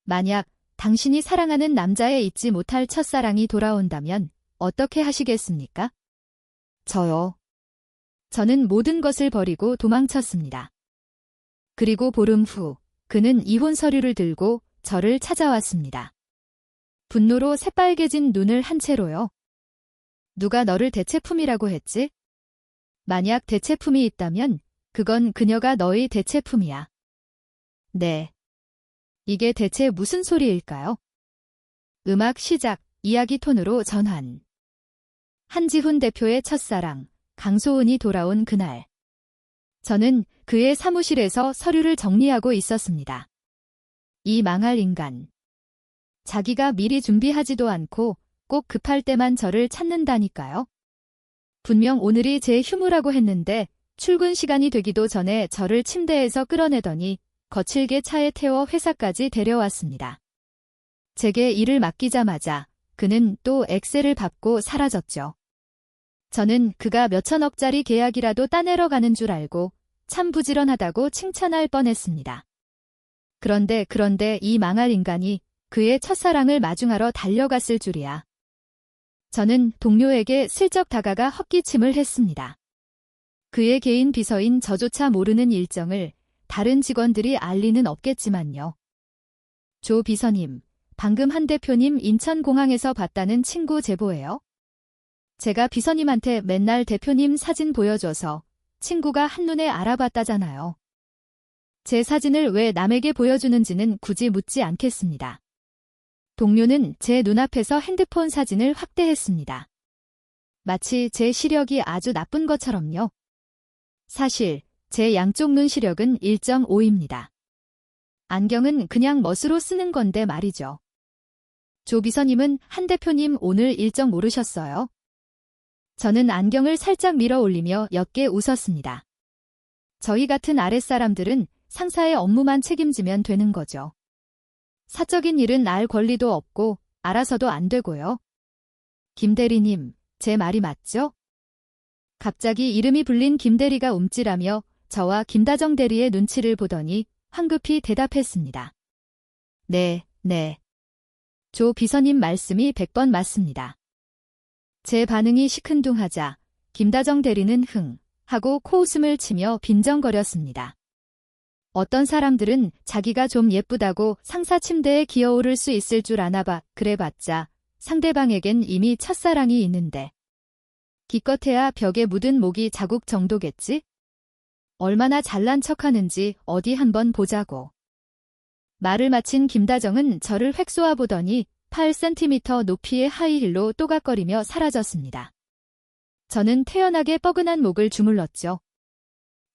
만약 당신이 사랑하는 남자의 잊지 못할 첫사랑이 돌아온다면 어떻게 하시겠습니까? 저요. 저는 모든 것을 버리고 도망쳤습니다. 그리고 보름 후 그는 이혼 서류를 들고 저를 찾아왔습니다. 분노로 새빨개진 눈을 한 채로요. 누가 너를 대체품이라고 했지? 만약 대체품이 있다면 그건 그녀가 너의 대체품이야. 네. 이게 대체 무슨 소리일까요? 음악 시작, 이야기 톤으로 전환. 한지훈 대표의 첫사랑, 강소은이 돌아온 그날. 저는 그의 사무실에서 서류를 정리하고 있었습니다. 이 망할 인간. 자기가 미리 준비하지도 않고 꼭 급할 때만 저를 찾는다니까요. 분명 오늘이 제 휴무라고 했는데 출근 시간이 되기도 전에 저를 침대에서 끌어내더니 거칠게 차에 태워 회사까지 데려왔습니다. 제게 일을 맡기자마자 그는 또 엑셀을 밟고 사라졌죠. 저는 그가 몇천억짜리 계약이라도 따내러 가는 줄 알고 참 부지런하다고 칭찬할 뻔했습니다. 그런데 이 망할 인간이 그의 첫사랑을 마중하러 달려갔을 줄이야. 저는 동료에게 슬쩍 다가가 헛기침을 했습니다. 그의 개인 비서인 저조차 모르는 일정을 다른 직원들이 알 리는 없겠지만요. 조 비서님, 방금 한 대표님 인천공항에서 봤다는 친구 제보예요. 제가 비서님한테 맨날 대표님 사진 보여줘서 친구가 한눈에 알아봤다잖아요. 제 사진을 왜 남에게 보여주는지는 굳이 묻지 않겠습니다. 동료는 제 눈앞에서 핸드폰 사진을 확대했습니다. 마치 제 시력이 아주 나쁜 것처럼요. 사실 제 양쪽 눈 시력은 1.5입니다. 안경은 그냥 멋으로 쓰는 건데 말이죠. 조 비서님은 한 대표님 오늘 일정 모르셨어요? 저는 안경을 살짝 밀어 올리며 옅게 웃었습니다. 저희 같은 아랫사람들은 상사의 업무만 책임지면 되는 거죠. 사적인 일은 알 권리도 없고 알아서도 안 되고요. 김 대리님, 제 말이 맞죠? 갑자기 이름이 불린 김 대리가 움찔하며 저와 김다정 대리의 눈치를 보더니 황급히 대답했습니다. 네. 조 비서님 말씀이 100번 맞습니다. 제 반응이 시큰둥하자 김다정 대리는 흥 하고 코웃음을 치며 빈정거렸습니다. 어떤 사람들은 자기가 좀 예쁘다고 상사 침대에 기어오를 수 있을 줄 아나 그래봤자 상대방에겐 이미 첫사랑이 있는데. 기껏해야 벽에 묻은 모기 자국 정도겠지? 얼마나 잘난 척하는지 어디 한번 보자고. 말을 마친 김다정은 저를 획 쏘아보더니 8cm 높이의 하이힐로 또각거리며 사라졌습니다. 저는 태연하게 뻐근한 목을 주물렀죠.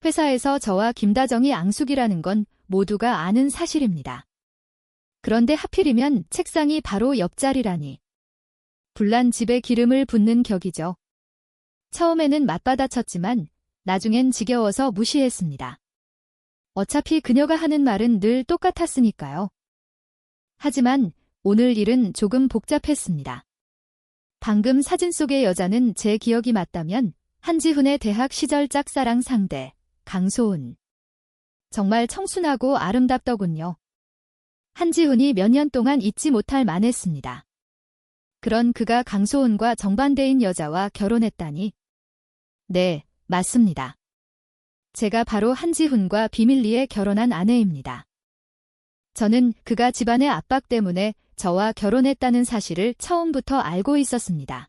회사에서 저와 김다정이 앙숙이라는 건 모두가 아는 사실입니다. 그런데 하필이면 책상이 바로 옆자리라니. 불난 집에 기름을 붓는 격이죠. 처음에는 맞받아쳤지만 나중엔 지겨워서 무시했습니다. 어차피 그녀가 하는 말은 늘 똑같았으니까요. 하지만 오늘 일은 조금 복잡했습니다. 방금 사진 속의 여자는 제 기억이 맞다면 한지훈의 대학 시절 짝사랑 상대 강소은. 정말 청순하고 아름답더군요. 한지훈이 몇 년 동안 잊지 못할 만했습니다. 그런 그가 강소은과 정반대인 여자와 결혼했다니. 네, 맞습니다. 제가 바로 한지훈과 비밀리에 결혼한 아내입니다. 저는 그가 집안의 압박 때문에 저와 결혼했다는 사실을 처음부터 알고 있었습니다.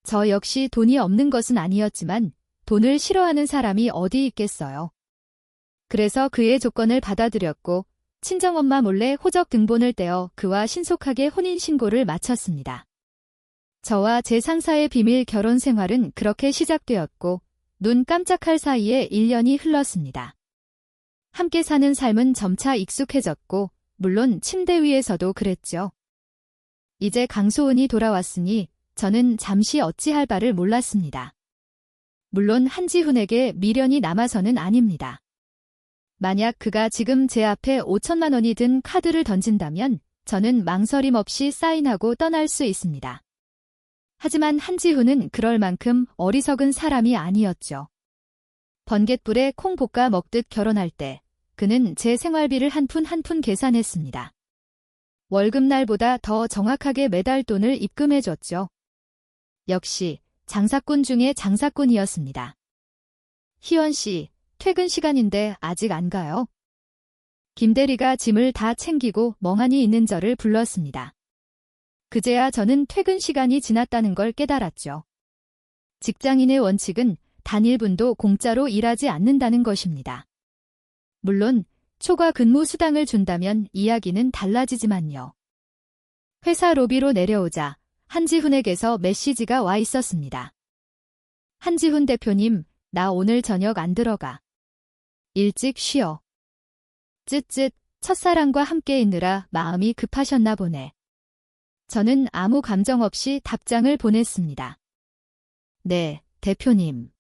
저 역시 돈이 없는 것은 아니었지만 돈을 싫어하는 사람이 어디 있겠어요. 그래서 그의 조건을 받아들였고 친정엄마 몰래 호적 등본을 떼어 그와 신속하게 혼인신고를 마쳤습니다. 저와 제 상사의 비밀 결혼 생활은 그렇게 시작되었고 눈 깜짝할 사이에 1년이 흘렀습니다. 함께 사는 삶은 점차 익숙해졌고 물론 침대 위에서도 그랬죠. 이제 강소은이 돌아왔으니 저는 잠시 어찌할 바를 몰랐습니다. 물론 한지훈에게 미련이 남아서는 아닙니다. 만약 그가 지금 제 앞에 5천만 원이 든 카드를 던진다면 저는 망설임 없이 사인하고 떠날 수 있습니다. 하지만 한지훈은 그럴 만큼 어리석은 사람이 아니었죠. 번갯불에 콩 볶아 먹듯 결혼할 때 그는 제 생활비를 한 푼 한 푼 계산했습니다. 월급날보다 더 정확하게 매달 돈을 입금해줬죠. 역시 장사꾼 중에 장사꾼이었습니다. 희원 씨, 퇴근 시간인데 아직 안 가요? 김대리가 짐을 다 챙기고 멍하니 있는 저를 불렀습니다. 그제야 저는 퇴근 시간이 지났다는 걸 깨달았죠. 직장인의 원칙은 단 1분도 공짜로 일하지 않는다는 것입니다. 물론 초과 근무 수당을 준다면 이야기는 달라지지만요. 회사 로비로 내려오자 한지훈에게서 메시지가 와 있었습니다. 한지훈 대표님, 나 오늘 저녁 안 들어가. 일찍 쉬어. 쯧쯧, 첫사랑과 함께 있느라 마음이 급하셨나 보네. 저는 아무 감정 없이 답장을 보냈습니다. 네, 대표님.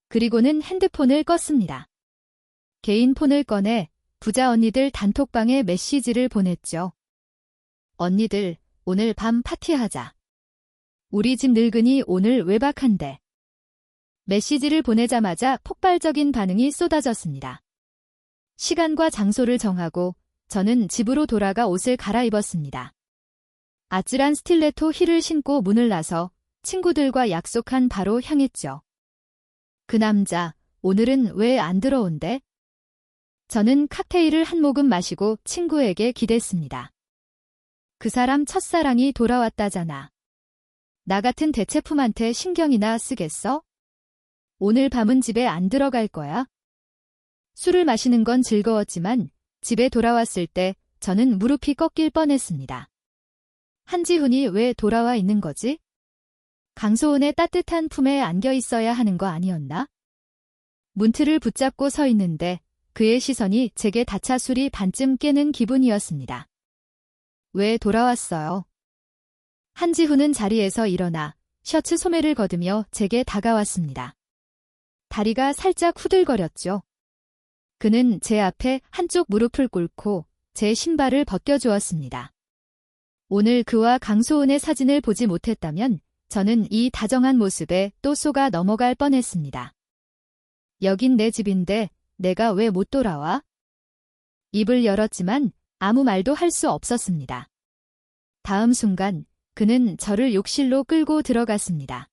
그리고는 핸드폰을 껐습니다. 개인 폰을 꺼내 부자 언니들 단톡방에 메시지를 보냈죠. 언니들, 오늘 밤 파티하자. 우리 집 늙은이 오늘 외박한대. 메시지를 보내자마자 폭발적인 반응이 쏟아졌습니다. 시간과 장소를 정하고 저는 집으로 돌아가 옷을 갈아입었습니다. 아찔한 스틸레토 힐을 신고 문을 나서 친구들과 약속한 바로 향했죠. 그 남자, 오늘은 왜 안 들어온대? 저는 칵테일을 한 모금 마시고 친구에게 기댔습니다. 그 사람 첫사랑이 돌아왔다잖아. 나 같은 대체품한테 신경이나 쓰겠어? 오늘 밤은 집에 안 들어갈 거야? 술을 마시는 건 즐거웠지만 집에 돌아왔을 때 저는 무릎이 꺾일 뻔했습니다. 한지훈이 왜 돌아와 있는 거지? 강소은의 따뜻한 품에 안겨 있어야 하는 거 아니었나? 문틀을 붙잡고 서 있는데 그의 시선이 제게 다차술이 반쯤 깨는 기분이었습니다. 왜 돌아왔어요? 한지훈은 자리에서 일어나 셔츠 소매를 걷으며 제게 다가왔습니다. 다리가 살짝 후들거렸죠. 그는 제 앞에 한쪽 무릎을 꿇고 제 신발을 벗겨주었습니다. 오늘 그와 강소은의 사진을 보지 못했다면 저는 이 다정한 모습에 또 속아 넘어갈 뻔했습니다. 여긴 내 집인데 내가 왜 못 돌아와? 입을 열었지만 아무 말도 할 수 없었습니다. 다음 순간 그는 저를 욕실로 끌고 들어갔습니다.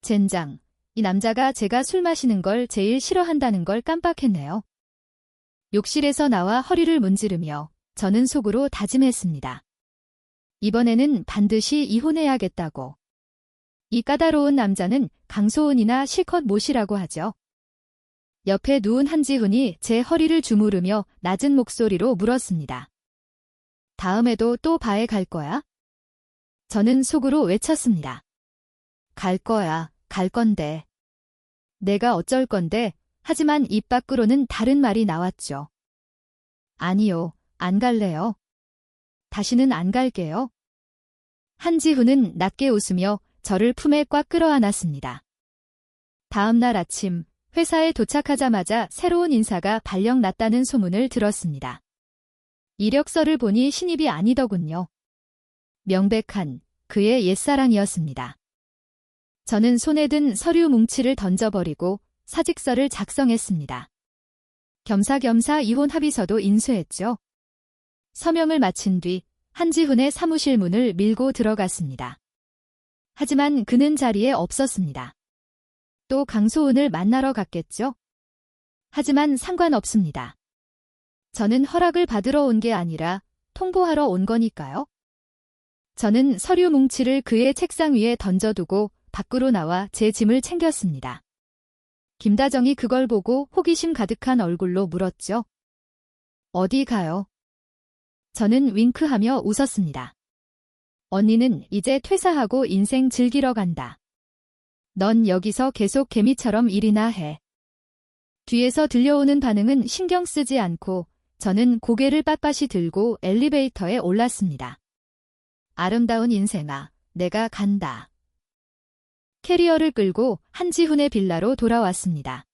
젠장, 이 남자가 제가 술 마시는 걸 제일 싫어한다는 걸 깜빡했네요. 욕실에서 나와 허리를 문지르며 저는 속으로 다짐했습니다. 이번에는 반드시 이혼해야겠다고. 이 까다로운 남자는 강소은이나 실컷 모시라고 하죠. 옆에 누운 한지훈이 제 허리를 주무르며 낮은 목소리로 물었습니다. 다음에도 또 바에 갈 거야? 저는 속으로 외쳤습니다. 갈 거야, 갈 건데. 내가 어쩔 건데, 하지만 입 밖으로는 다른 말이 나왔죠. 아니요, 안 갈래요. 다시는 안 갈게요. 한지훈은 낮게 웃으며 저를 품에 꽉 끌어안았습니다. 다음 날 아침, 회사에 도착하자마자 새로운 인사가 발령 났다는 소문을 들었습니다. 이력서를 보니 신입이 아니더군요. 명백한 그의 옛사랑이었습니다. 저는 손에 든 서류 뭉치를 던져버리고 사직서를 작성했습니다. 겸사겸사 이혼 합의서도 인수했죠. 서명을 마친 뒤 한지훈의 사무실 문을 밀고 들어갔습니다. 하지만 그는 자리에 없었습니다. 또 강소은을 만나러 갔겠죠? 하지만 상관없습니다. 저는 허락을 받으러 온 게 아니라 통보하러 온 거니까요. 저는 서류 뭉치를 그의 책상 위에 던져두고 밖으로 나와 제 짐을 챙겼습니다. 김다정이 그걸 보고 호기심 가득한 얼굴로 물었죠. 어디 가요? 저는 윙크하며 웃었습니다. 언니는 이제 퇴사하고 인생 즐기러 간다. 넌 여기서 계속 개미처럼 일이나 해. 뒤에서 들려오는 반응은 신경 쓰지 않고 저는 고개를 빳빳이 들고 엘리베이터에 올랐습니다. 아름다운 인생아, 내가 간다. 캐리어를 끌고 한지훈의 빌라로 돌아왔습니다.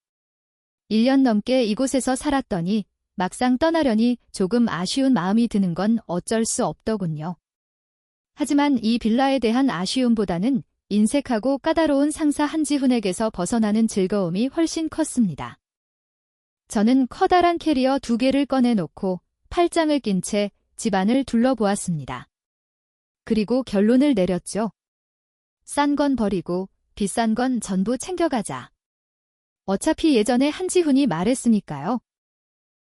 1년 넘게 이곳에서 살았더니 막상 떠나려니 조금 아쉬운 마음이 드는 건 어쩔 수 없더군요. 하지만 이 빌라에 대한 아쉬움보다는 인색하고 까다로운 상사 한지훈에게서 벗어나는 즐거움이 훨씬 컸습니다. 저는 커다란 캐리어 2개를 꺼내놓고 팔짱을 낀 채 집안을 둘러보았습니다. 그리고 결론을 내렸죠. 싼 건 버리고 비싼 건 전부 챙겨가자. 어차피 예전에 한지훈이 말했으니까요.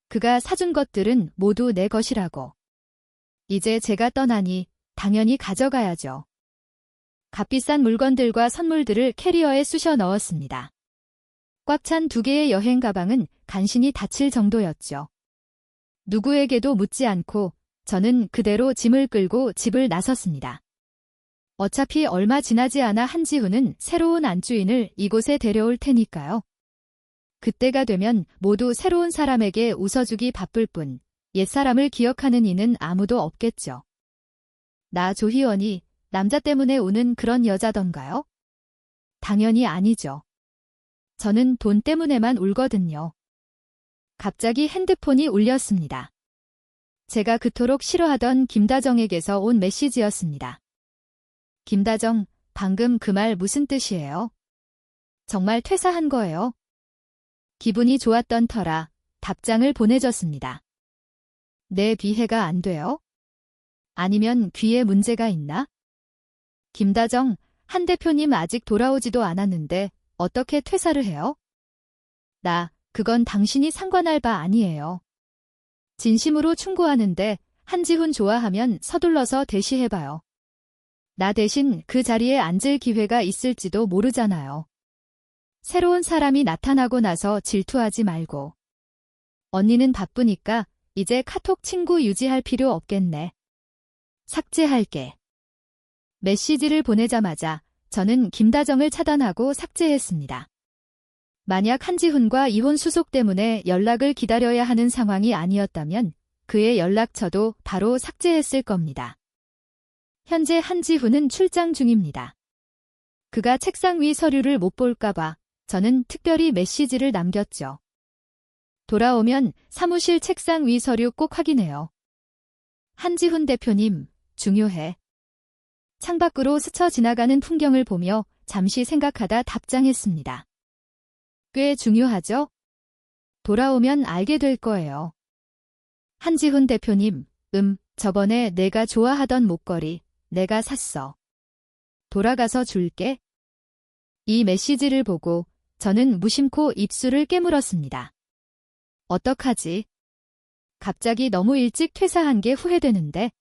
그가 사준 것들은 모두 내 것이라고. 이제 제가 떠나니 당연히 가져가야죠. 값비싼 물건들과 선물들을 캐리어에 쑤셔 넣었습니다. 꽉 찬 2개의 여행 가방은 간신히 닫힐 정도였죠. 누구에게도 묻지 않고 저는 그대로 짐을 끌고 집을 나섰습니다. 어차피 얼마 지나지 않아 한지훈은 새로운 안주인을 이곳에 데려올 테니까요. 그때가 되면 모두 새로운 사람에게 웃어주기 바쁠 뿐 옛사람을 기억하는 이는 아무도 없겠죠. 나 조희원이 남자 때문에 우는 그런 여자던가요? 당연히 아니죠. 저는 돈 때문에만 울거든요. 갑자기 핸드폰이 울렸습니다. 제가 그토록 싫어하던 김다정에게서 온 메시지였습니다. 김다정, 방금 그 말 무슨 뜻이에요? 정말 퇴사한 거예요? 기분이 좋았던 터라 답장을 보내줬습니다. 내 비해가 안 돼요? 아니면 귀에 문제가 있나? 김다정, 한 대표님 아직 돌아오지도 않았는데 어떻게 퇴사를 해요? 그건 당신이 상관할 바 아니에요. 진심으로 충고하는데 한지훈 좋아하면 서둘러서 대시해봐요. 나 대신 그 자리에 앉을 기회가 있을지도 모르잖아요. 새로운 사람이 나타나고 나서 질투하지 말고. 언니는 바쁘니까 이제 카톡 친구 유지할 필요 없겠네. 삭제할게. 메시지를 보내자마자 저는 김다정을 차단하고 삭제했습니다. 만약 한지훈과 이혼 수속 때문에 연락을 기다려야 하는 상황이 아니었다면 그의 연락처도 바로 삭제했을 겁니다. 현재 한지훈은 출장 중입니다. 그가 책상 위 서류를 못 볼까봐 저는 특별히 메시지를 남겼죠. 돌아오면 사무실 책상 위 서류 꼭 확인해요. 한지훈 대표님, 중요해. 창밖으로 스쳐 지나가는 풍경을 보며 잠시 생각하다 답장했습니다. 꽤 중요하죠? 돌아오면 알게 될 거예요. 한지훈 대표님, 저번에 내가 좋아하던 목걸이 내가 샀어. 돌아가서 줄게. 이 메시지를 보고 저는 무심코 입술을 깨물었습니다. 어떡하지? 갑자기 너무 일찍 퇴사한 게 후회되는데.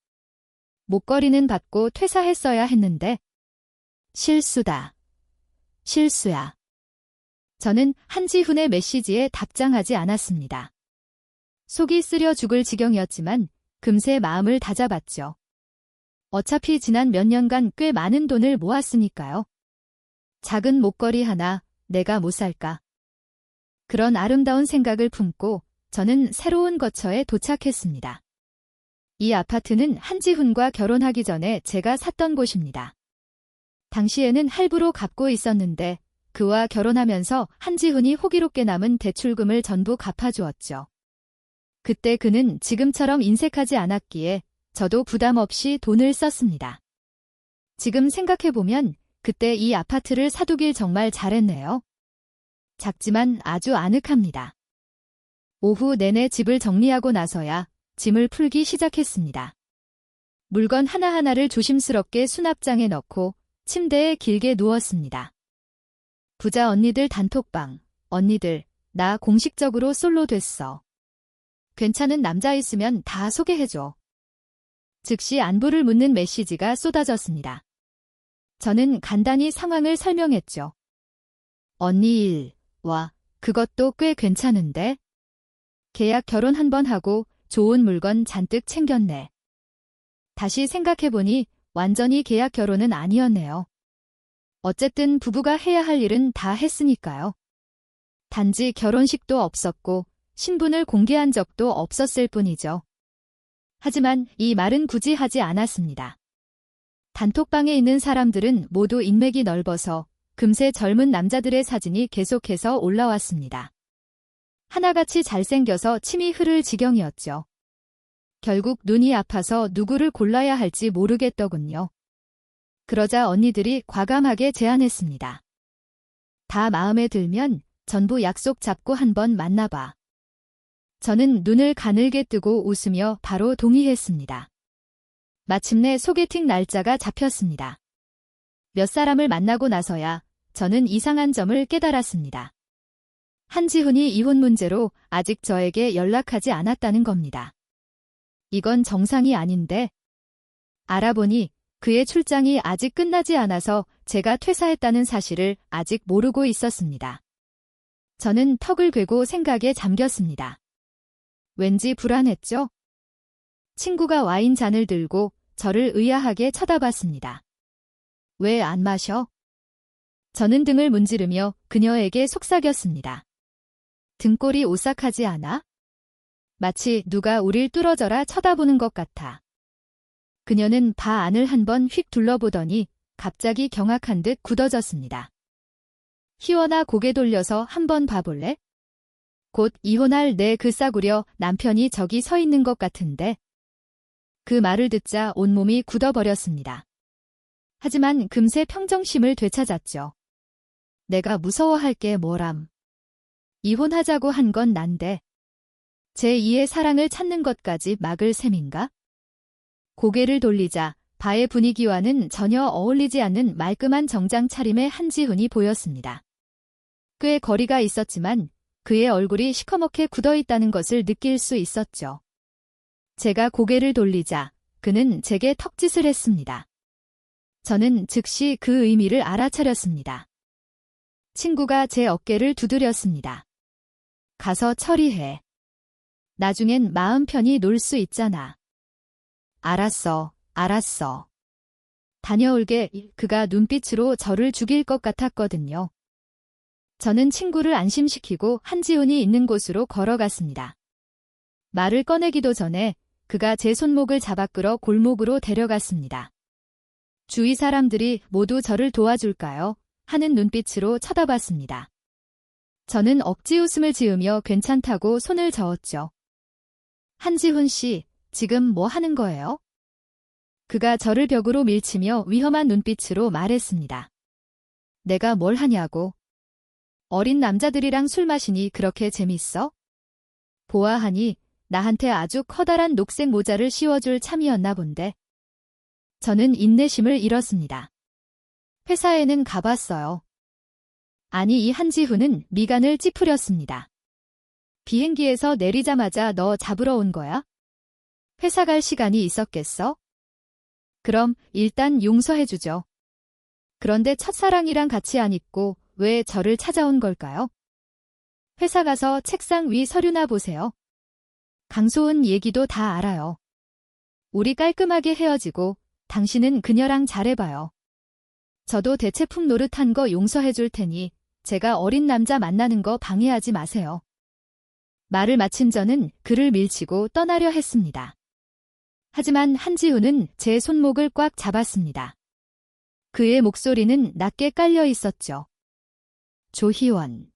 목걸이는 받고 퇴사했어야 했는데. 실수다. 실수야. 저는 한지훈의 메시지에 답장하지 않았습니다. 속이 쓰려 죽을 지경이었지만 금세 마음을 다잡았죠. 어차피 지난 몇 년간 꽤 많은 돈을 모았으니까요. 작은 목걸이 하나 내가 못 살까. 그런 아름다운 생각을 품고 저는 새로운 거처에 도착했습니다. 이 아파트는 한지훈과 결혼하기 전에 제가 샀던 곳입니다. 당시에는 할부로 갚고 있었는데 그와 결혼하면서 한지훈이 호기롭게 남은 대출금을 전부 갚아주었죠. 그때 그는 지금처럼 인색하지 않았기에 저도 부담 없이 돈을 썼습니다. 지금 생각해보면 그때 이 아파트를 사두길 정말 잘했네요. 작지만 아주 아늑합니다. 오후 내내 집을 정리하고 나서야 짐을 풀기 시작했습니다. 물건 하나하나를 조심스럽게 수납장에 넣고 침대에 길게 누웠습니다. 부자 언니들 단톡방, 언니들, 나 공식적으로 솔로 됐어. 괜찮은 남자 있으면 다 소개해줘. 즉시 안부를 묻는 메시지가 쏟아졌습니다. 저는 간단히 상황을 설명했죠. 언니 일, 와, 그것도 꽤 괜찮은데? 계약 결혼 한 번 하고 좋은 물건 잔뜩 챙겼네. 다시 생각해보니 완전히 계약 결혼은 아니었네요. 어쨌든 부부가 해야 할 일은 다 했으니까요. 단지 결혼식도 없었고 신분을 공개한 적도 없었을 뿐이죠. 하지만 이 말은 굳이 하지 않았습니다. 단톡방에 있는 사람들은 모두 인맥이 넓어서 금세 젊은 남자들의 사진이 계속해서 올라왔습니다. 하나같이 잘생겨서 침이 흐를 지경이었죠. 결국 눈이 아파서 누구를 골라야 할지 모르겠더군요. 그러자 언니들이 과감하게 제안했습니다. 다 마음에 들면 전부 약속 잡고 한번 만나봐. 저는 눈을 가늘게 뜨고 웃으며 바로 동의했습니다. 마침내 소개팅 날짜가 잡혔습니다. 몇 사람을 만나고 나서야 저는 이상한 점을 깨달았습니다. 한지훈이 이혼 문제로 아직 저에게 연락하지 않았다는 겁니다. 이건 정상이 아닌데, 알아보니 그의 출장이 아직 끝나지 않아서 제가 퇴사했다는 사실을 아직 모르고 있었습니다. 저는 턱을 괴고 생각에 잠겼습니다. 왠지 불안했죠? 친구가 와인 잔을 들고 저를 의아하게 쳐다봤습니다. 왜 안 마셔? 저는 등을 문지르며 그녀에게 속삭였습니다. 등골이 오싹하지 않아? 마치 누가 우릴 뚫어져라 쳐다보는 것 같아. 그녀는 바 안을 한번 휙 둘러보더니 갑자기 경악한 듯 굳어졌습니다. 희원아, 고개 돌려서 한번 봐볼래? 곧 이혼할 내 그 싸구려 남편이 저기 서 있는 것 같은데. 그 말을 듣자 온몸이 굳어버렸습니다. 하지만 금세 평정심을 되찾았죠. 내가 무서워할 게 뭐람. 이혼하자고 한 건 난데. 제2의 사랑을 찾는 것까지 막을 셈인가? 고개를 돌리자 바의 분위기와는 전혀 어울리지 않는 말끔한 정장 차림의 한지훈이 보였습니다. 꽤 거리가 있었지만 그의 얼굴이 시커멓게 굳어있다는 것을 느낄 수 있었죠. 제가 고개를 돌리자 그는 제게 턱짓을 했습니다. 저는 즉시 그 의미를 알아차렸습니다. 친구가 제 어깨를 두드렸습니다. 가서 처리해. 나중엔 마음 편히 놀 수 있잖아. 알았어, 알았어. 다녀올게. 그가 눈빛으로 저를 죽일 것 같았거든요. 저는 친구를 안심시키고 한지훈이 있는 곳으로 걸어갔습니다. 말을 꺼내기도 전에 그가 제 손목을 잡아 끌어 골목으로 데려갔습니다. 주위 사람들이 모두 저를 도와줄까요? 하는 눈빛으로 쳐다봤습니다. 저는 억지 웃음을 지으며 괜찮다고 손을 저었죠. 한지훈 씨, 지금 뭐 하는 거예요? 그가 저를 벽으로 밀치며 위험한 눈빛으로 말했습니다. 내가 뭘 하냐고. 어린 남자들이랑 술 마시니 그렇게 재밌어? 보아하니 나한테 아주 커다란 녹색 모자를 씌워줄 참이었나 본데. 저는 인내심을 잃었습니다. 회사에는 가봤어요. 아니, 이 한지훈은 미간을 찌푸렸습니다. 비행기에서 내리자마자 너 잡으러 온 거야? 회사 갈 시간이 있었겠어? 그럼 일단 용서해주죠. 그런데 첫사랑이랑 같이 안 있고 왜 저를 찾아온 걸까요? 회사 가서 책상 위 서류나 보세요. 강소은 얘기도 다 알아요. 우리 깔끔하게 헤어지고 당신은 그녀랑 잘해봐요. 저도 대체품 노릇한 거 용서해줄 테니 제가 어린 남자 만나는 거 방해하지 마세요. 말을 마친 저는 그를 밀치고 떠나려 했습니다. 하지만 한지훈은 제 손목을 꽉 잡았습니다. 그의 목소리는 낮게 깔려 있었죠. 조희원.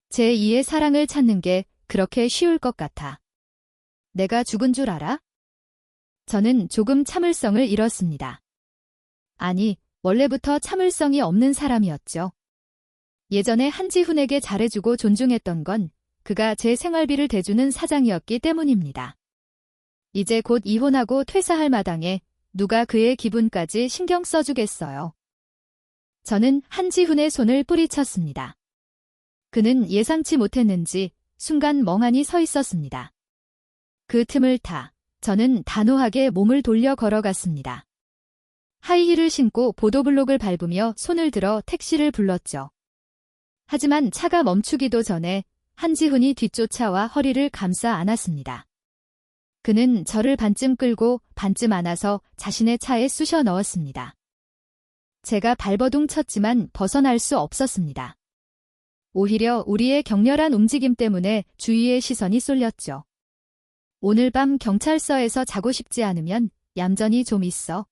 제2의 사랑을 찾는 게 그렇게 쉬울 것 같아. 내가 죽은 줄 알아? 저는 조금 참을성을 잃었습니다. 아니, 원래부터 참을성이 없는 사람이었죠. 예전에 한지훈에게 잘해주고 존중했던 건 그가 제 생활비를 대주는 사장이었기 때문입니다. 이제 곧 이혼하고 퇴사할 마당에 누가 그의 기분까지 신경 써주겠어요. 저는 한지훈의 손을 뿌리쳤습니다. 그는 예상치 못했는지 순간 멍하니 서 있었습니다. 그 틈을 타 저는 단호하게 몸을 돌려 걸어갔습니다. 하이힐을 신고 보도블록을 밟으며 손을 들어 택시를 불렀죠. 하지만 차가 멈추기도 전에 한지훈이 뒤쫓아와 허리를 감싸 안았습니다. 그는 저를 반쯤 끌고 반쯤 안아서 자신의 차에 쑤셔 넣었습니다. 제가 발버둥 쳤지만 벗어날 수 없었습니다. 오히려 우리의 격렬한 움직임 때문에 주위의 시선이 쏠렸죠. 오늘 밤 경찰서에서 자고 싶지 않으면 얌전히 좀 있어.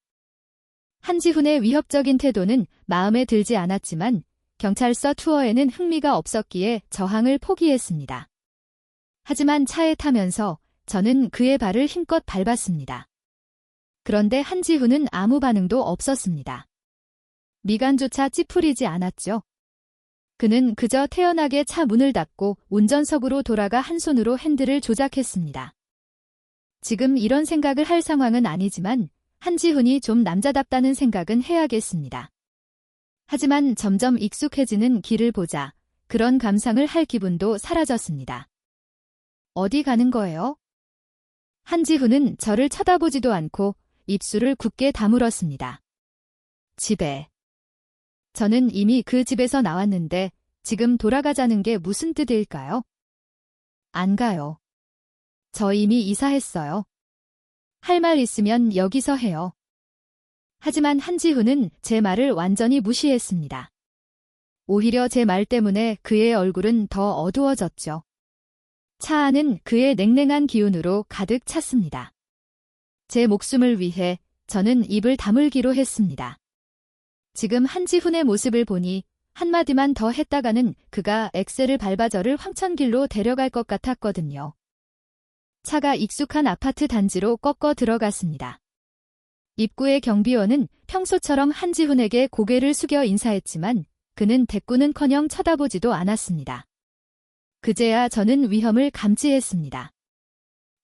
한지훈의 위협적인 태도는 마음에 들지 않았지만 경찰서 투어에는 흥미가 없었기에 저항을 포기했습니다. 하지만 차에 타면서 저는 그의 발을 힘껏 밟았습니다. 그런데 한지훈은 아무 반응도 없었습니다. 미간조차 찌푸리지 않았죠. 그는 그저 태연하게 차 문을 닫고 운전석으로 돌아가 한 손으로 핸들을 조작했습니다. 지금 이런 생각을 할 상황은 아니지만 한지훈이 좀 남자답다는 생각은 해야겠습니다. 하지만 점점 익숙해지는 길을 보자 그런 감상을 할 기분도 사라졌습니다. 어디 가는 거예요? 한지훈은 저를 쳐다보지도 않고 입술을 굳게 다물었습니다. 집에. 저는 이미 그 집에서 나왔는데 지금 돌아가자는 게 무슨 뜻일까요? 안 가요. 저 이미 이사했어요. 할 말 있으면 여기서 해요. 하지만 한지훈은 제 말을 완전히 무시했습니다. 오히려 제 말 때문에 그의 얼굴은 더 어두워졌죠. 차 안은 그의 냉랭한 기운으로 가득 찼습니다. 제 목숨을 위해 저는 입을 다물기로 했습니다. 지금 한지훈의 모습을 보니 한마디만 더 했다가는 그가 엑셀을 밟아 저를 황천길로 데려갈 것 같았거든요. 차가 익숙한 아파트 단지로 꺾어 들어갔습니다. 입구의 경비원은 평소처럼 한지훈에게 고개를 숙여 인사했지만 그는 대꾸는커녕 쳐다보지도 않았습니다. 그제야 저는 위험을 감지했습니다.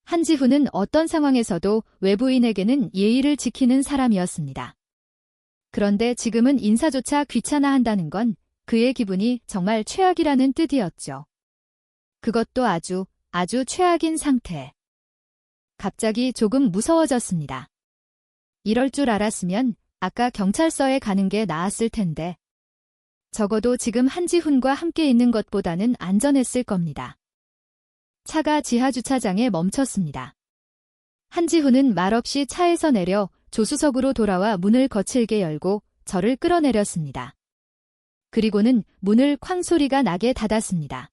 한지훈은 어떤 상황에서도 외부인에게는 예의를 지키는 사람이었습니다. 그런데 지금은 인사조차 귀찮아한다는 건 그의 기분이 정말 최악이라는 뜻이었죠. 그것도 아주 최악인 상태. 갑자기 조금 무서워졌습니다. 이럴 줄 알았으면 아까 경찰서에 가는 게 나았을 텐데. 적어도 지금 한지훈과 함께 있는 것보다는 안전했을 겁니다. 차가 지하주차장에 멈췄습니다. 한지훈은 말없이 차에서 내려 조수석으로 돌아와 문을 거칠게 열고 저를 끌어내렸습니다. 그리고는 문을 쾅 소리가 나게 닫았습니다.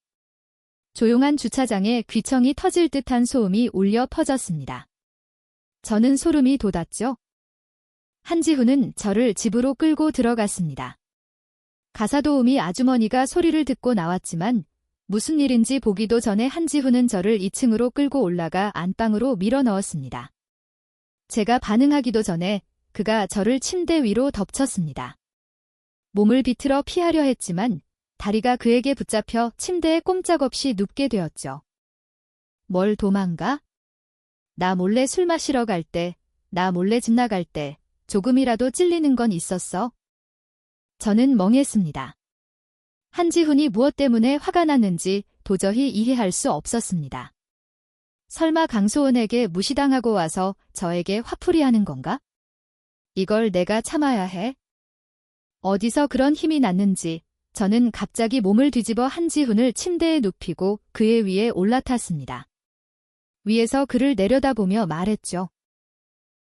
조용한 주차장에 귀청이 터질 듯한 소음이 울려 퍼졌습니다. 저는 소름이 돋았죠. 한지훈은 저를 집으로 끌고 들어갔습니다. 가사도우미 아주머니가 소리를 듣고 나왔지만 무슨 일인지 보기도 전에 한지훈은 저를 2층으로 끌고 올라가 안방으로 밀어 넣었습니다. 제가 반응하기도 전에 그가 저를 침대 위로 덮쳤습니다. 몸을 비틀어 피하려 했지만 다리가 그에게 붙잡혀 침대에 꼼짝없이 눕게 되었죠. 뭘 도망가? 나 몰래 술 마시러 갈 때, 나 몰래 집 나갈 때 조금이라도 찔리는 건 있었어? 저는 멍했습니다. 한지훈이 무엇 때문에 화가 났는지 도저히 이해할 수 없었습니다. 설마 강소은에게 무시당하고 와서 저에게 화풀이하는 건가? 이걸 내가 참아야 해? 어디서 그런 힘이 났는지 저는 갑자기 몸을 뒤집어 한지훈을 침대에 눕히고 그의 위에 올라탔습니다. 위에서 그를 내려다보며 말했죠.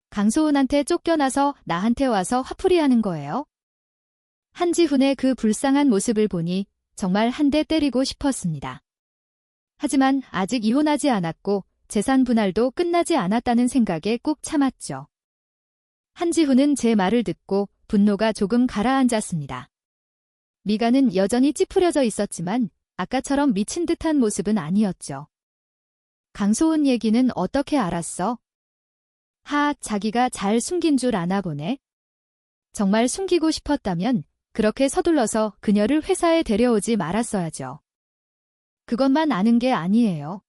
강소은한테 쫓겨나서 나한테 와서 화풀이하는 거예요? 한지훈의 그 불쌍한 모습을 보니 정말 한 대 때리고 싶었습니다. 하지만 아직 이혼하지 않았고 재산 분할도 끝나지 않았다는 생각에 꾹 참았죠. 한지훈은 제 말을 듣고 분노가 조금 가라앉았습니다. 미간은 여전히 찌푸려져 있었지만 아까처럼 미친 듯한 모습은 아니었죠. 강소은 얘기는 어떻게 알았어? 자기가 잘 숨긴 줄 아나 보네. 정말 숨기고 싶었다면 그렇게 서둘러서 그녀를 회사에 데려오지 말았어야죠. 그것만 아는 게 아니에요.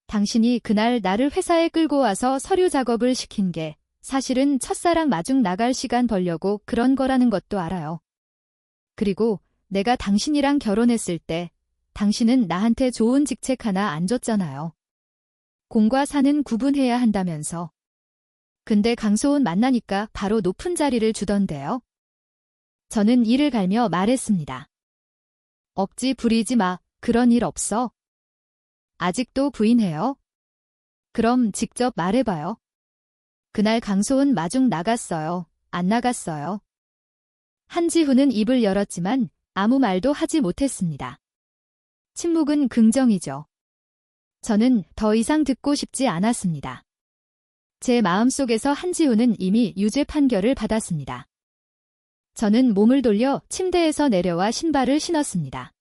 당신이 그날 나를 회사에 끌고 와서 서류 작업을 시킨 게 사실은 첫사랑 마중 나갈 시간 벌려고 그런 거라는 것도 알아요. 그리고 내가 당신이랑 결혼했을 때 당신은 나한테 좋은 직책 하나 안 줬잖아요. 공과 사는 구분해야 한다면서. 근데 강소은 만나니까 바로 높은 자리를 주던데요. 저는 이를 갈며 말했습니다. 억지 부리지 마. 그런 일 없어. 아직도 부인해요? 그럼 직접 말해봐요. 그날 강소은 마중 나갔어요. 안 나갔어요. 한지훈은 입을 열었지만 아무 말도 하지 못했습니다. 침묵은 긍정이죠. 저는 더 이상 듣고 싶지 않았습니다. 제 마음속에서 한지훈은 이미 유죄 판결을 받았습니다. 저는 몸을 돌려 침대에서 내려와 신발을 신었습니다.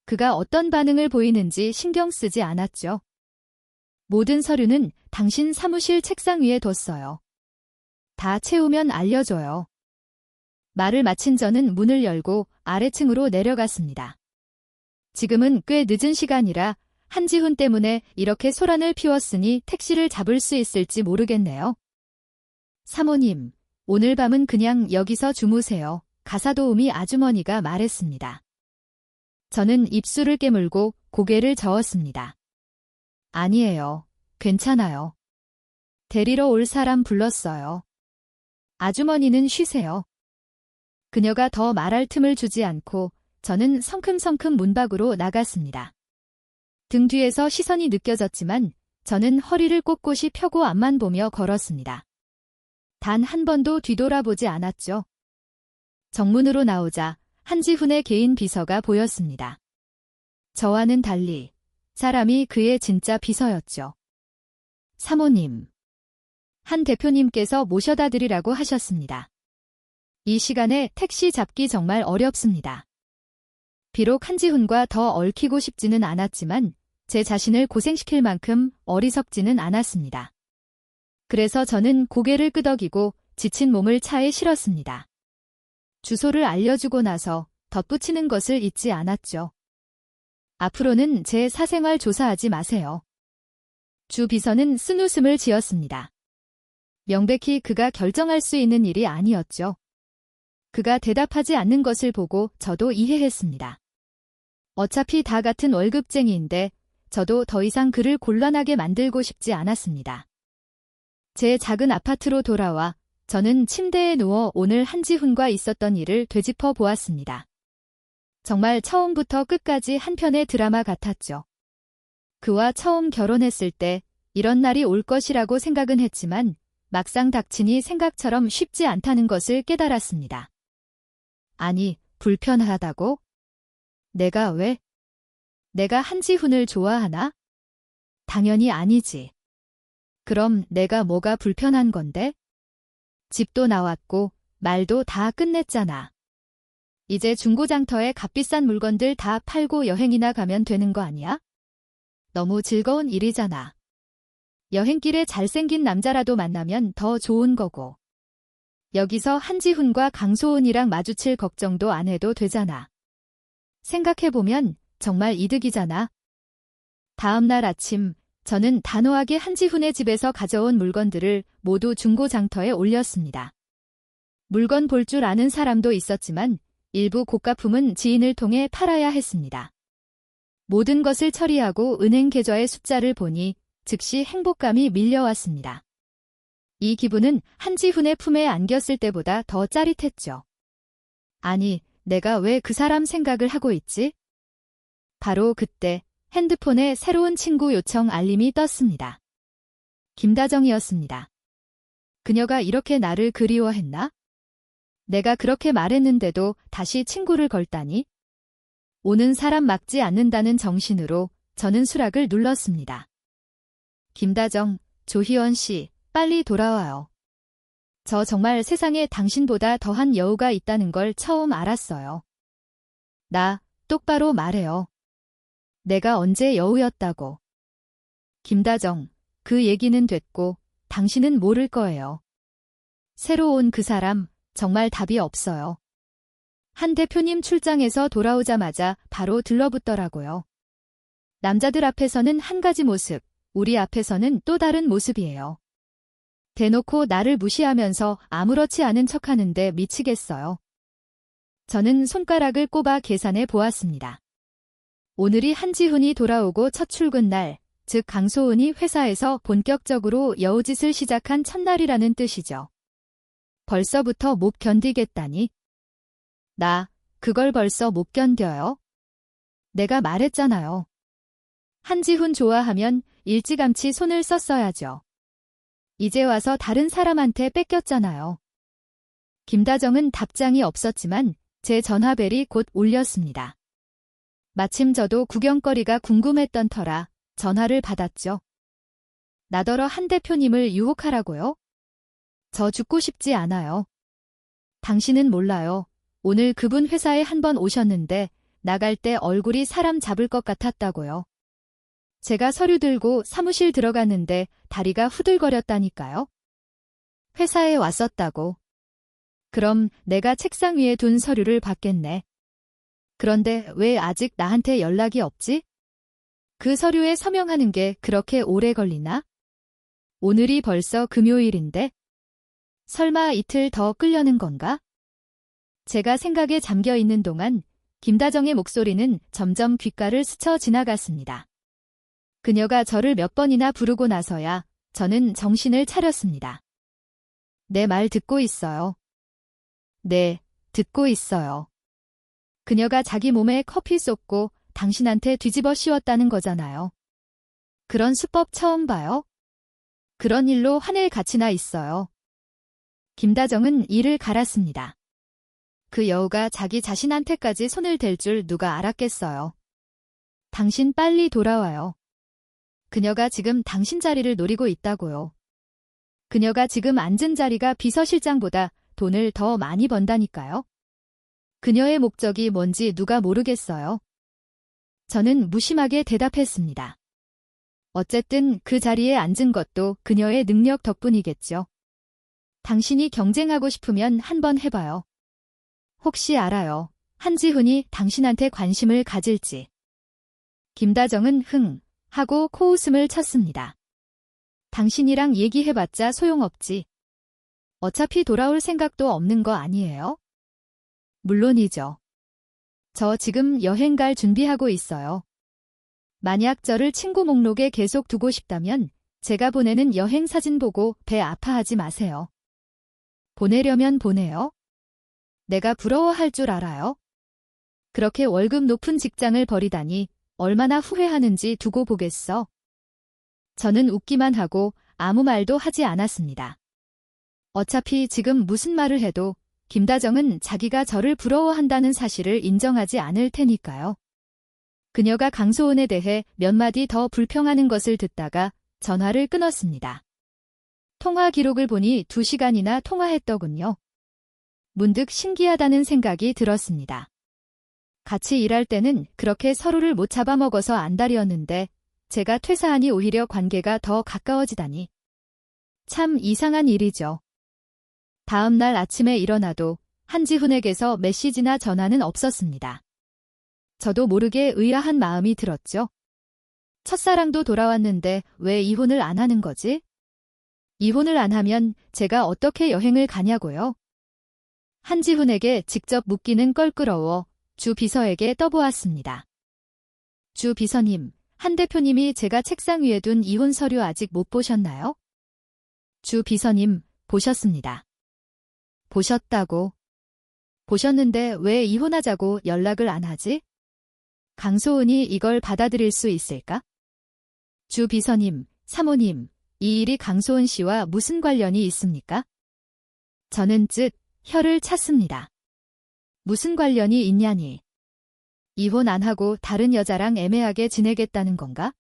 그가 어떤 반응을 보이는지 신경 쓰지 않았죠. 모든 서류는 당신 사무실 책상 위에 뒀어요. 다 채우면 알려줘요. 말을 마친 저는 문을 열고 아래층으로 내려갔습니다. 지금은 꽤 늦은 시간이라 한지훈 때문에 이렇게 소란을 피웠으니 택시를 잡을 수 있을지 모르겠네요. 사모님, 오늘 밤은 그냥 여기서 주무세요. 가사도우미 아주머니가 말했습니다. 저는 입술을 깨물고 고개를 저었습니다. 아니에요. 괜찮아요. 데리러 올 사람 불렀어요. 아주머니는 쉬세요. 그녀가 더 말할 틈을 주지 않고 저는 성큼성큼 문 밖으로 나갔습니다. 등 뒤에서 시선이 느껴졌지만 저는 허리를 꼿꼿이 펴고 앞만 보며 걸었습니다. 단 한 번도 뒤돌아보지 않았죠. 정문으로 나오자 한지훈의 개인 비서가 보였습니다. 저와는 달리 사람이 그의 진짜 비서였죠. 사모님, 한 대표님께서 모셔다 드리라고 하셨습니다. 이 시간에 택시 잡기 정말 어렵습니다. 비록 한지훈과 더 얽히고 싶지는 않았지만 제 자신을 고생시킬 만큼 어리석지는 않았습니다. 그래서 저는 고개를 끄덕이고 지친 몸을 차에 실었습니다. 주소를 알려주고 나서 덧붙이는 것을 잊지 않았죠. 앞으로는 제 사생활 조사하지 마세요. 주 비서는 쓴웃음을 지었습니다. 명백히 그가 결정할 수 있는 일이 아니었죠. 그가 대답하지 않는 것을 보고 저도 이해했습니다. 어차피 다 같은 월급쟁이인데 저도 더 이상 그를 곤란하게 만들고 싶지 않았습니다. 제 작은 아파트로 돌아와 저는 침대에 누워 오늘 한지훈과 있었던 일을 되짚어 보았습니다. 정말 처음부터 끝까지 한 편의 드라마 같았죠. 그와 처음 결혼했을 때 이런 날이 올 것이라고 생각은 했지만 막상 닥치니 생각처럼 쉽지 않다는 것을 깨달았습니다. 아니, 불편하다고? 내가 왜? 내가 한지훈을 좋아하나? 당연히 아니지. 그럼 내가 뭐가 불편한 건데? 집도 나왔고 말도 다 끝냈잖아. 이제 중고장터에 값비싼 물건들 다 팔고 여행이나 가면 되는 거 아니야? 너무 즐거운 일이잖아. 여행길에 잘생긴 남자라도 만나면 더 좋은 거고. 여기서 한지훈과 강소은이랑 마주칠 걱정도 안 해도 되잖아. 생각해보면 정말 이득이잖아. 다음 날 아침 저는 단호하게 한지훈의 집에서 가져온 물건들을 모두 중고장터에 올렸습니다. 물건 볼 줄 아는 사람도 있었지만 일부 고가품은 지인을 통해 팔아야 했습니다. 모든 것을 처리하고 은행 계좌의 숫자를 보니 즉시 행복감이 밀려왔습니다. 이 기분은 한지훈의 품에 안겼을 때보다 더 짜릿했죠. 아니, 내가 왜 그 사람 생각을 하고 있지? 바로 그때 핸드폰에 새로운 친구 요청 알림이 떴습니다. 김다정이었습니다. 그녀가 이렇게 나를 그리워했나? 내가 그렇게 말했는데도 다시 친구를 걸다니? 오는 사람 막지 않는다는 정신으로 저는 수락을 눌렀습니다. 김다정, 조희원 씨, 빨리 돌아와요. 저 정말 세상에 당신보다 더한 여우가 있다는 걸 처음 알았어요. 나, 똑바로 말해요. 내가 언제 여우였다고. 김다정, 그 얘기는 됐고 당신은 모를 거예요. 새로 온 그 사람 정말 답이 없어요. 한 대표님 출장에서 돌아오자마자 바로 들러붙더라고요. 남자들 앞에서는 한 가지 모습, 우리 앞에서는 또 다른 모습이에요. 대놓고 나를 무시하면서 아무렇지 않은 척하는데 미치겠어요. 저는 손가락을 꼽아 계산해 보았습니다. 오늘이 한지훈이 돌아오고 첫 출근 날, 즉 강소은이 회사에서 본격적으로 여우짓을 시작한 첫날이라는 뜻이죠. 벌써부터 못 견디겠다니. 나, 그걸 벌써 못 견뎌요? 내가 말했잖아요. 한지훈 좋아하면 일찌감치 손을 썼어야죠. 이제 와서 다른 사람한테 뺏겼잖아요. 김다정은 답장이 없었지만 제 전화벨이 곧 울렸습니다. 마침 저도 구경거리가 궁금했던 터라 전화를 받았죠. 나더러 한 대표님을 유혹하라고요? 저 죽고 싶지 않아요. 당신은 몰라요. 오늘 그분 회사에 한 번 오셨는데 나갈 때 얼굴이 사람 잡을 것 같았다고요. 제가 서류 들고 사무실 들어갔는데 다리가 후들거렸다니까요. 회사에 왔었다고. 그럼 내가 책상 위에 둔 서류를 받겠네. 그런데 왜 아직 나한테 연락이 없지? 그 서류에 서명하는 게 그렇게 오래 걸리나? 오늘이 벌써 금요일인데? 설마 이틀 더 끌려는 건가? 제가 생각에 잠겨 있는 동안 김다정의 목소리는 점점 귓가를 스쳐 지나갔습니다. 그녀가 저를 몇 번이나 부르고 나서야 저는 정신을 차렸습니다. 내 말 듣고 있어요. 네, 듣고 있어요. 그녀가 자기 몸에 커피 쏟고 당신한테 뒤집어 씌웠다는 거잖아요. 그런 수법 처음 봐요? 그런 일로 화낼 가치나 있어요. 김다정은 이를 갈았습니다. 그 여우가 자기 자신한테까지 손을 댈 줄 누가 알았겠어요. 당신 빨리 돌아와요. 그녀가 지금 당신 자리를 노리고 있다고요. 그녀가 지금 앉은 자리가 비서실장보다 돈을 더 많이 번다니까요. 그녀의 목적이 뭔지 누가 모르겠어요. 저는 무심하게 대답했습니다. 어쨌든 그 자리에 앉은 것도 그녀의 능력 덕분이겠죠. 당신이 경쟁하고 싶으면 한번 해봐요. 혹시 알아요. 한지훈이 당신한테 관심을 가질지. 김다정은 흥 하고 코웃음을 쳤습니다. 당신이랑 얘기해봤자 소용없지. 어차피 돌아올 생각도 없는 거 아니에요? 물론이죠. 저 지금 여행 갈 준비하고 있어요. 만약 저를 친구 목록에 계속 두고 싶다면 제가 보내는 여행 사진 보고 배 아파하지 마세요. 보내려면 보내요. 내가 부러워할 줄 알아요? 그렇게 월급 높은 직장을 버리다니 얼마나 후회하는지 두고 보겠어. 저는 웃기만 하고 아무 말도 하지 않았습니다. 어차피 지금 무슨 말을 해도 김다정은 자기가 저를 부러워한다는 사실을 인정하지 않을 테니까요. 그녀가 강소은에 대해 몇 마디 더 불평하는 것을 듣다가 전화를 끊었습니다. 통화 기록을 보니 2시간이나 통화했더군요. 문득 신기하다는 생각이 들었습니다. 같이 일할 때는 그렇게 서로를 못 잡아먹어서 안달이었는데 제가 퇴사하니 오히려 관계가 더 가까워지다니. 참 이상한 일이죠. 다음 날 아침에 일어나도 한지훈에게서 메시지나 전화는 없었습니다. 저도 모르게 의아한 마음이 들었죠. 첫사랑도 돌아왔는데 왜 이혼을 안 하는 거지? 이혼을 안 하면 제가 어떻게 여행을 가냐고요? 한지훈에게 직접 묻기는 껄끄러워 주 비서에게 떠보았습니다. 주 비서님, 한 대표님이 제가 책상 위에 둔 이혼 서류 아직 못 보셨나요? 주 비서님, 보셨습니다. 보셨다고. 보셨는데 왜 이혼하자고 연락을 안 하지? 강소은이 이걸 받아들일 수 있을까? 주 비서님, 사모님, 이 일이 강소은 씨와 무슨 관련이 있습니까? 저는 혀를 찼습니다. 무슨 관련이 있냐니. 이혼 안 하고 다른 여자랑 애매하게 지내겠다는 건가?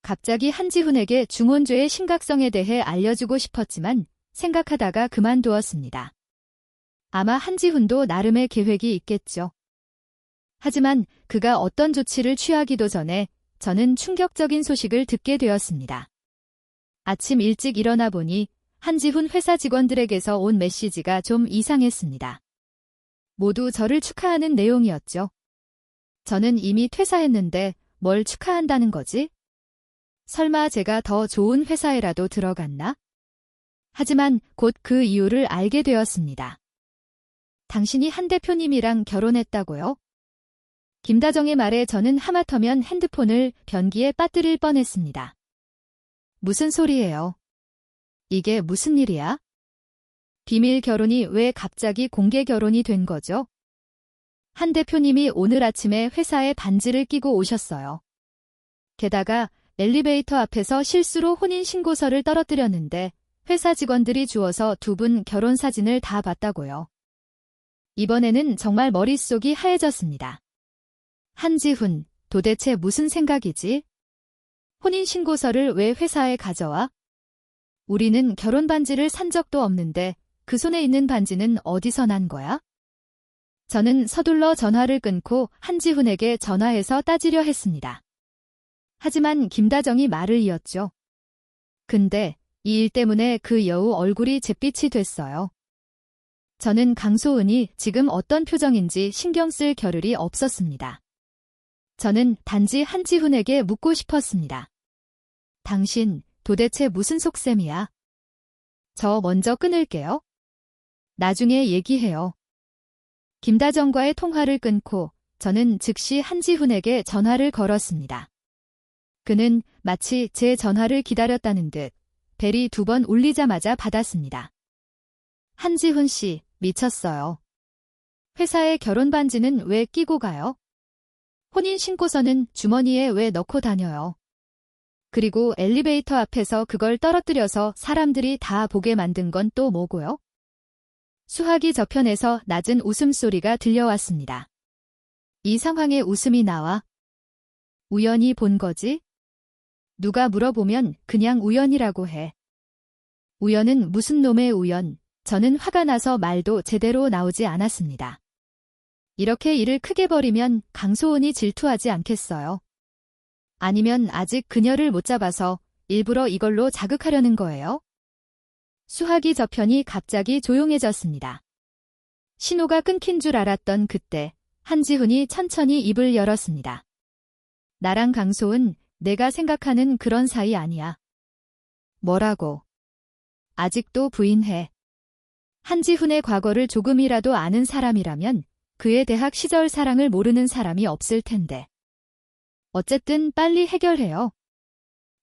갑자기 한지훈에게 중혼죄의 심각성에 대해 알려주고 싶었지만 생각하다가 그만두었습니다. 아마 한지훈도 나름의 계획이 있겠죠. 하지만 그가 어떤 조치를 취하기도 전에 저는 충격적인 소식을 듣게 되었습니다. 아침 일찍 일어나 보니 한지훈 회사 직원들에게서 온 메시지가 좀 이상했습니다. 모두 저를 축하하는 내용이었죠. 저는 이미 퇴사했는데 뭘 축하한다는 거지? 설마 제가 더 좋은 회사에라도 들어갔나? 하지만 곧 그 이유를 알게 되었습니다. 당신이 한 대표님이랑 결혼했다고요? 김다정의 말에 저는 하마터면 핸드폰을 변기에 빠뜨릴 뻔했습니다. 무슨 소리예요? 이게 무슨 일이야? 비밀 결혼이 왜 갑자기 공개 결혼이 된 거죠? 한 대표님이 오늘 아침에 회사에 반지를 끼고 오셨어요. 게다가 엘리베이터 앞에서 실수로 혼인신고서를 떨어뜨렸는데 회사 직원들이 주워서 두 분 결혼 사진을 다 봤다고요. 이번에는 정말 머릿속이 하얘졌습니다. 한지훈, 도대체 무슨 생각이지? 혼인신고서를 왜 회사에 가져와? 우리는 결혼 반지를 산 적도 없는데 그 손에 있는 반지는 어디서 난 거야? 저는 서둘러 전화를 끊고 한지훈에게 전화해서 따지려 했습니다. 하지만 김다정이 말을 이었죠. 근데 이 일 때문에 그 여우 얼굴이 잿빛이 됐어요. 저는 강소은이 지금 어떤 표정인지 신경 쓸 겨를이 없었습니다. 저는 단지 한지훈에게 묻고 싶었습니다. 당신 도대체 무슨 속셈이야? 저 먼저 끊을게요. 나중에 얘기해요. 김다정과의 통화를 끊고 저는 즉시 한지훈에게 전화를 걸었습니다. 그는 마치 제 전화를 기다렸다는 듯 벨이 2번 울리자마자 받았습니다. 한지훈 씨, 미쳤어요. 회사에 결혼 반지는 왜 끼고 가요? 혼인 신고서는 주머니에 왜 넣고 다녀요? 그리고 엘리베이터 앞에서 그걸 떨어뜨려서 사람들이 다 보게 만든 건 또 뭐고요? 수화기 저편에서 낮은 웃음소리가 들려왔습니다. 이 상황에 웃음이 나와? 우연히 본 거지? 누가 물어보면 그냥 우연이라고 해. 우연은 무슨 놈의 우연? 저는 화가 나서 말도 제대로 나오지 않았습니다. 이렇게 일을 크게 벌이면 강소은이 질투하지 않겠어요? 아니면 아직 그녀를 못 잡아서 일부러 이걸로 자극하려는 거예요? 수화기 저편이 갑자기 조용해졌습니다. 신호가 끊긴 줄 알았던 그때 한지훈이 천천히 입을 열었습니다. 나랑 강소은 내가 생각하는 그런 사이 아니야. 뭐라고? 아직도 부인해. 한지훈의 과거를 조금이라도 아는 사람이라면 그의 대학 시절 사랑을 모르는 사람이 없을 텐데. 어쨌든 빨리 해결해요.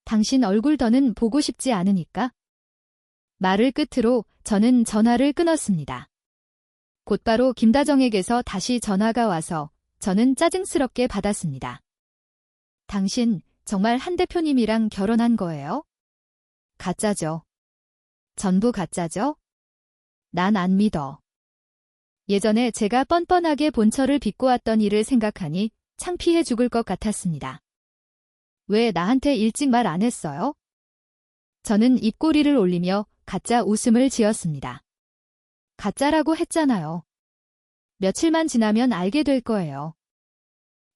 당신 얼굴 더는 보고 싶지 않으니까. 말을 끝으로 저는 전화를 끊었습니다. 곧바로 김다정에게서 다시 전화가 와서 저는 짜증스럽게 받았습니다. 당신 정말 한 대표님이랑 결혼한 거예요? 가짜죠. 전부 가짜죠? 난 안 믿어. 예전에 제가 뻔뻔하게 본처를 빚고 왔던 일을 생각하니 창피해 죽을 것 같았습니다. 왜 나한테 일찍 말 안 했어요? 저는 입꼬리를 올리며 가짜 웃음을 지었습니다. 가짜라고 했잖아요. 며칠만 지나면 알게 될 거예요.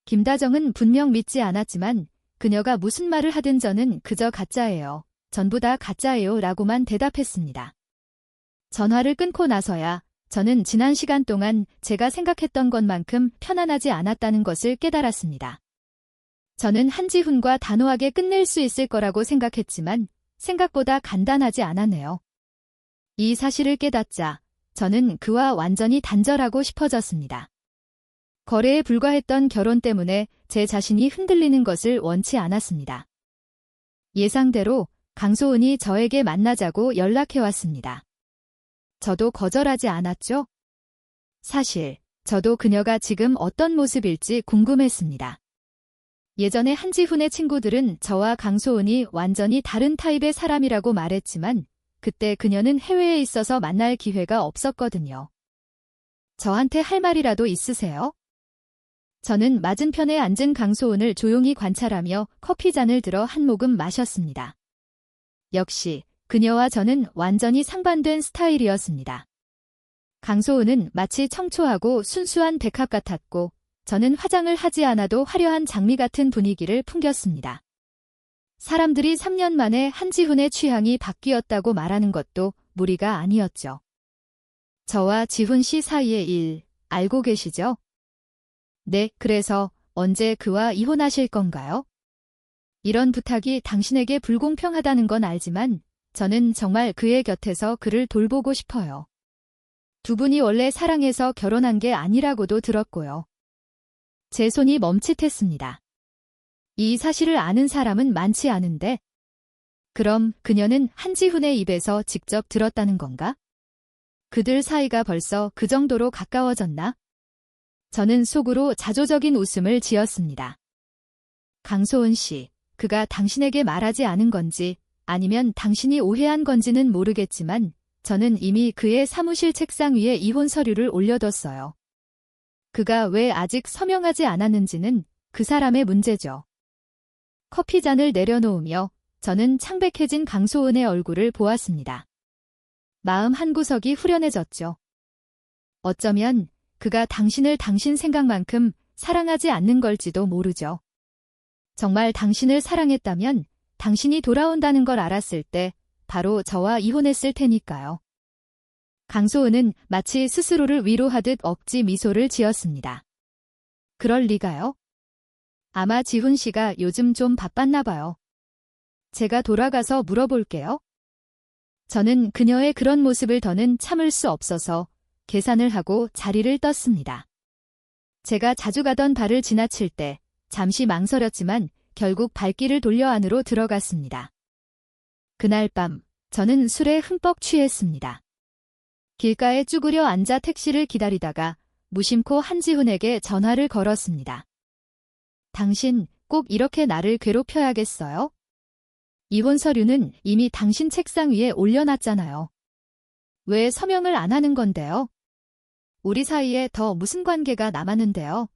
김다정은 분명 믿지 않았지만 그녀가 무슨 말을 하든 저는 그저 가짜예요. 전부 다 가짜예요 라고만 대답했습니다. 전화를 끊고 나서야 저는 지난 시간 동안 제가 생각했던 것만큼 편안하지 않았다는 것을 깨달았습니다. 저는 한지훈과 단호하게 끝낼 수 있을 거라고 생각했지만 생각보다 간단하지 않았네요. 이 사실을 깨닫자 저는 그와 완전히 단절하고 싶어졌습니다. 거래에 불과했던 결혼 때문에 제 자신이 흔들리는 것을 원치 않았습니다. 예상대로 강소은이 저에게 만나자고 연락해왔습니다. 저도 거절하지 않았죠? 사실 저도 그녀가 지금 어떤 모습일지 궁금했습니다. 예전에 한지훈의 친구들은 저와 강소은이 완전히 다른 타입의 사람이라고 말했지만 그때 그녀는 해외에 있어서 만날 기회가 없었거든요. 저한테 할 말이라도 있으세요? 저는 맞은편에 앉은 강소은을 조용히 관찰하며 커피잔을 들어 한 모금 마셨습니다. 역시 그녀와 저는 완전히 상반된 스타일이었습니다. 강소은은 마치 청초하고 순수한 백합 같았고 저는 화장을 하지 않아도 화려한 장미 같은 분위기를 풍겼습니다. 사람들이 3년 만에 한지훈의 취향이 바뀌었다고 말하는 것도 무리가 아니었죠. 저와 지훈 씨 사이의 일 알고 계시죠? 네, 그래서 언제 그와 이혼하실 건가요? 이런 부탁이 당신에게 불공평하다는 건 알지만 저는 정말 그의 곁에서 그를 돌보고 싶어요. 두 분이 원래 사랑해서 결혼한 게 아니라고도 들었고요. 제 손이 멈칫했습니다. 이 사실을 아는 사람은 많지 않은데 그럼 그녀는 한지훈의 입에서 직접 들었다는 건가? 그들 사이가 벌써 그 정도로 가까워졌나? 저는 속으로 자조적인 웃음을 지었습니다. 강소은 씨, 그가 당신에게 말하지 않은 건지 아니면 당신이 오해한 건지는 모르겠지만 저는 이미 그의 사무실 책상 위에 이혼 서류를 올려뒀어요. 그가 왜 아직 서명하지 않았는지는 그 사람의 문제죠. 커피잔을 내려놓으며 저는 창백해진 강소은의 얼굴을 보았습니다. 마음 한구석이 후련해졌죠. 어쩌면 그가 당신을 당신 생각만큼 사랑하지 않는 걸지도 모르죠. 정말 당신을 사랑했다면 당신이 돌아온다는 걸 알았을 때 바로 저와 이혼했을 테니까요. 강소은은 마치 스스로를 위로하듯 억지 미소를 지었습니다. 그럴 리가요? 아마 지훈 씨가 요즘 좀 바빴나 봐요. 제가 돌아가서 물어볼게요. 저는 그녀의 그런 모습을 더는 참을 수 없어서 계산을 하고 자리를 떴습니다. 제가 자주 가던 바를 지나칠 때 잠시 망설였지만 결국 발길을 돌려 안으로 들어갔습니다. 그날 밤 저는 술에 흠뻑 취했습니다. 길가에 쭈그려 앉아 택시를 기다리다가 무심코 한지훈에게 전화를 걸었습니다. 당신 꼭 이렇게 나를 괴롭혀야겠어요? 이혼 서류는 이미 당신 책상 위에 올려놨잖아요. 왜 서명을 안 하는 건데요? 우리 사이에 더 무슨 관계가 남았는데요?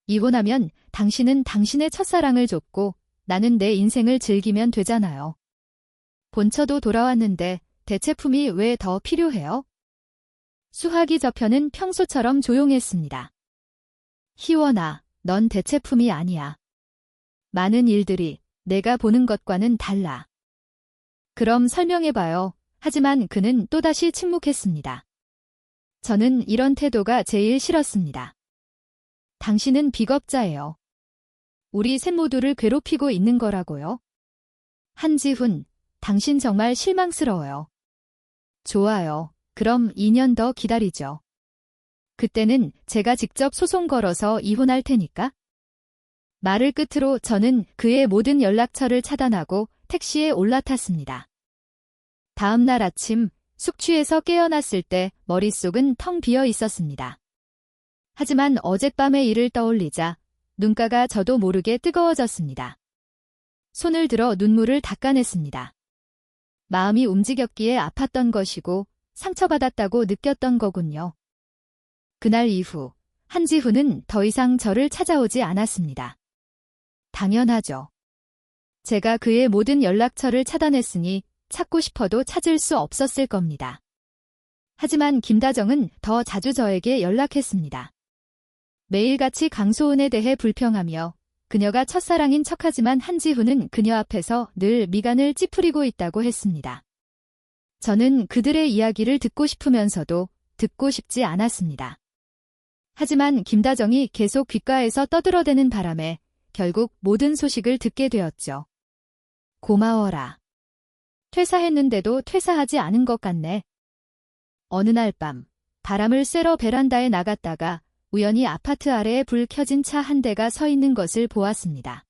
이혼하면 당신은 당신의 첫사랑을 줬고 나는 내 인생을 즐기면 되잖아요. 본처도 돌아왔는데 대체품이 왜 더 필요해요? 수화기 저편은 평소처럼 조용했습니다. 희원아, 넌 대체품이 아니야. 많은 일들이 내가 보는 것과는 달라. 그럼 설명해봐요. 하지만 그는 또다시 침묵했습니다. 저는 이런 태도가 제일 싫었습니다. 당신은 비겁자예요. 우리 셋 모두를 괴롭히고 있는 거라고요. 한지훈, 당신 정말 실망스러워요. 좋아요. 그럼 2년 더 기다리죠. 그때는 제가 직접 소송 걸어서 이혼할 테니까. 말을 끝으로 저는 그의 모든 연락처를 차단하고 택시에 올라탔습니다. 다음 날 아침 숙취에서 깨어났을 때 머릿속은 텅 비어 있었습니다. 하지만 어젯밤의 일을 떠올리자 눈가가 저도 모르게 뜨거워졌습니다. 손을 들어 눈물을 닦아냈습니다. 마음이 움직였기에 아팠던 것이고 상처받았다고 느꼈던 거군요. 그날 이후 한지훈은 더 이상 저를 찾아오지 않았습니다. 당연하죠. 제가 그의 모든 연락처를 차단했으니 찾고 싶어도 찾을 수 없었을 겁니다. 하지만 김다정은 더 자주 저에게 연락했습니다. 매일같이 강소은에 대해 불평하며 그녀가 첫사랑인 척하지만 한지훈은 그녀 앞에서 늘 미간을 찌푸리고 있다고 했습니다. 저는 그들의 이야기를 듣고 싶으면서도 듣고 싶지 않았습니다. 하지만 김다정이 계속 귓가에서 떠들어대는 바람에 결국 모든 소식을 듣게 되었죠. 고마워라. 퇴사했는데도 퇴사하지 않은 것 같네. 어느 날 밤 바람을 쐬러 베란다에 나갔다가 우연히 아파트 아래에 불 켜진 차 한 대가 서 있는 것을 보았습니다.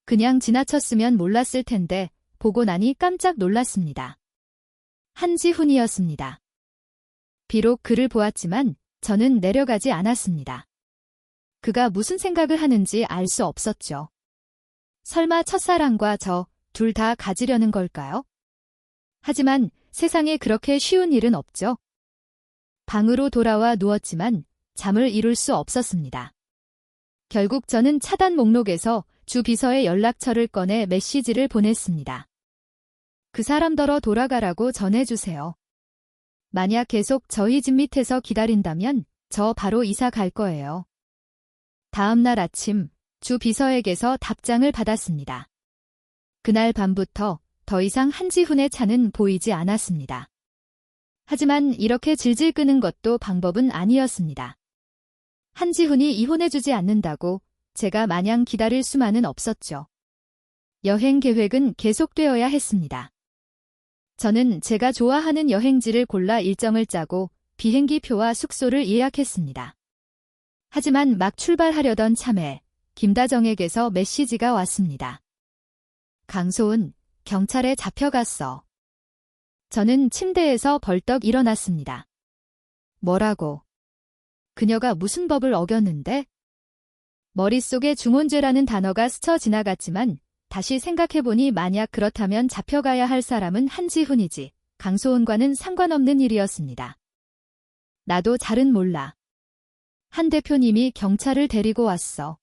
그냥 지나쳤으면 몰랐을 텐데 보고 나니 깜짝 놀랐습니다. 한지훈이었습니다. 비록 그를 보았지만 저는 내려가지 않았습니다. 그가 무슨 생각을 하는지 알 수 없었죠. 설마 첫사랑과 저 둘 다 가지려는 걸까요? 하지만 세상에 그렇게 쉬운 일은 없죠. 방으로 돌아와 누웠지만 잠을 이룰 수 없었습니다. 결국 저는 차단 목록에서 주 비서의 연락처를 꺼내 메시지를 보냈습니다. 그 사람더러 돌아가라고 전해주세요. 만약 계속 저희 집 밑에서 기다린다면 저 바로 이사 갈 거예요. 다음 날 아침 주 비서에게서 답장을 받았습니다. 그날 밤부터 더 이상 한지훈의 차는 보이지 않았습니다. 하지만 이렇게 질질 끄는 것도 방법은 아니었습니다. 한지훈이 이혼해주지 않는다고 제가 마냥 기다릴 수만은 없었죠. 여행 계획은 계속되어야 했습니다. 저는 제가 좋아하는 여행지를 골라 일정을 짜고 비행기 표와 숙소를 예약했습니다. 하지만 막 출발하려던 참에 김다정에게서 메시지가 왔습니다. 강소은, 경찰에 잡혀갔어. 저는 침대에서 벌떡 일어났습니다. 뭐라고? 그녀가 무슨 법을 어겼는데? 머릿속에 중혼죄라는 단어가 스쳐 지나갔지만 다시 생각해보니 만약 그렇다면 잡혀가야 할 사람은 한지훈이지 강소은과는 상관없는 일이었습니다. 나도 잘은 몰라. 한 대표님이 경찰을 데리고 왔어.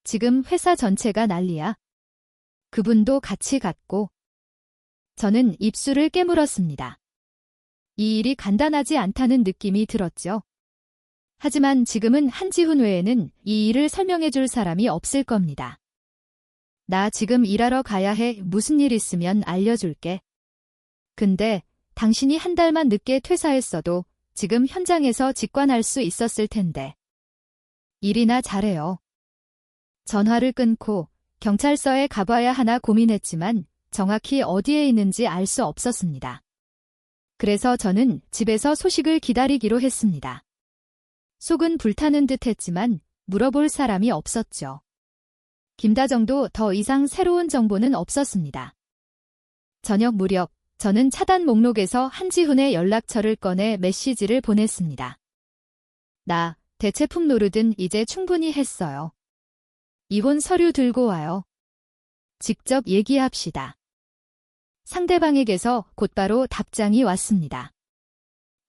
지금 회사 전체가 난리야. 그분도 같이 갔고. 저는 입술을 깨물었습니다. 이 일이 간단하지 않다는 느낌이 들었죠. 하지만 지금은 한지훈 외에는 이 일을 설명해 줄 사람이 없을 겁니다. 나 지금 일하러 가야 해. 무슨 일 있으면 알려줄게. 근데 당신이 한 달만 늦게 퇴사했어도 지금 현장에서 직관할 수 있었을 텐데. 일이나 잘해요. 전화를 끊고 경찰서에 가봐야 하나 고민했지만 정확히 어디에 있는지 알 수 없었습니다. 그래서 저는 집에서 소식을 기다리기로 했습니다. 속은 불타는 듯 했지만 물어볼 사람이 없었죠. 김다정도 더 이상 새로운 정보는 없었습니다. 저녁 무렵 저는 차단 목록에서 한지훈의 연락처를 꺼내 메시지를 보냈습니다. 나 대체품 노릇은 이제 충분히 했어요. 이혼 서류 들고 와요. 직접 얘기합시다. 상대방에게서 곧바로 답장이 왔습니다.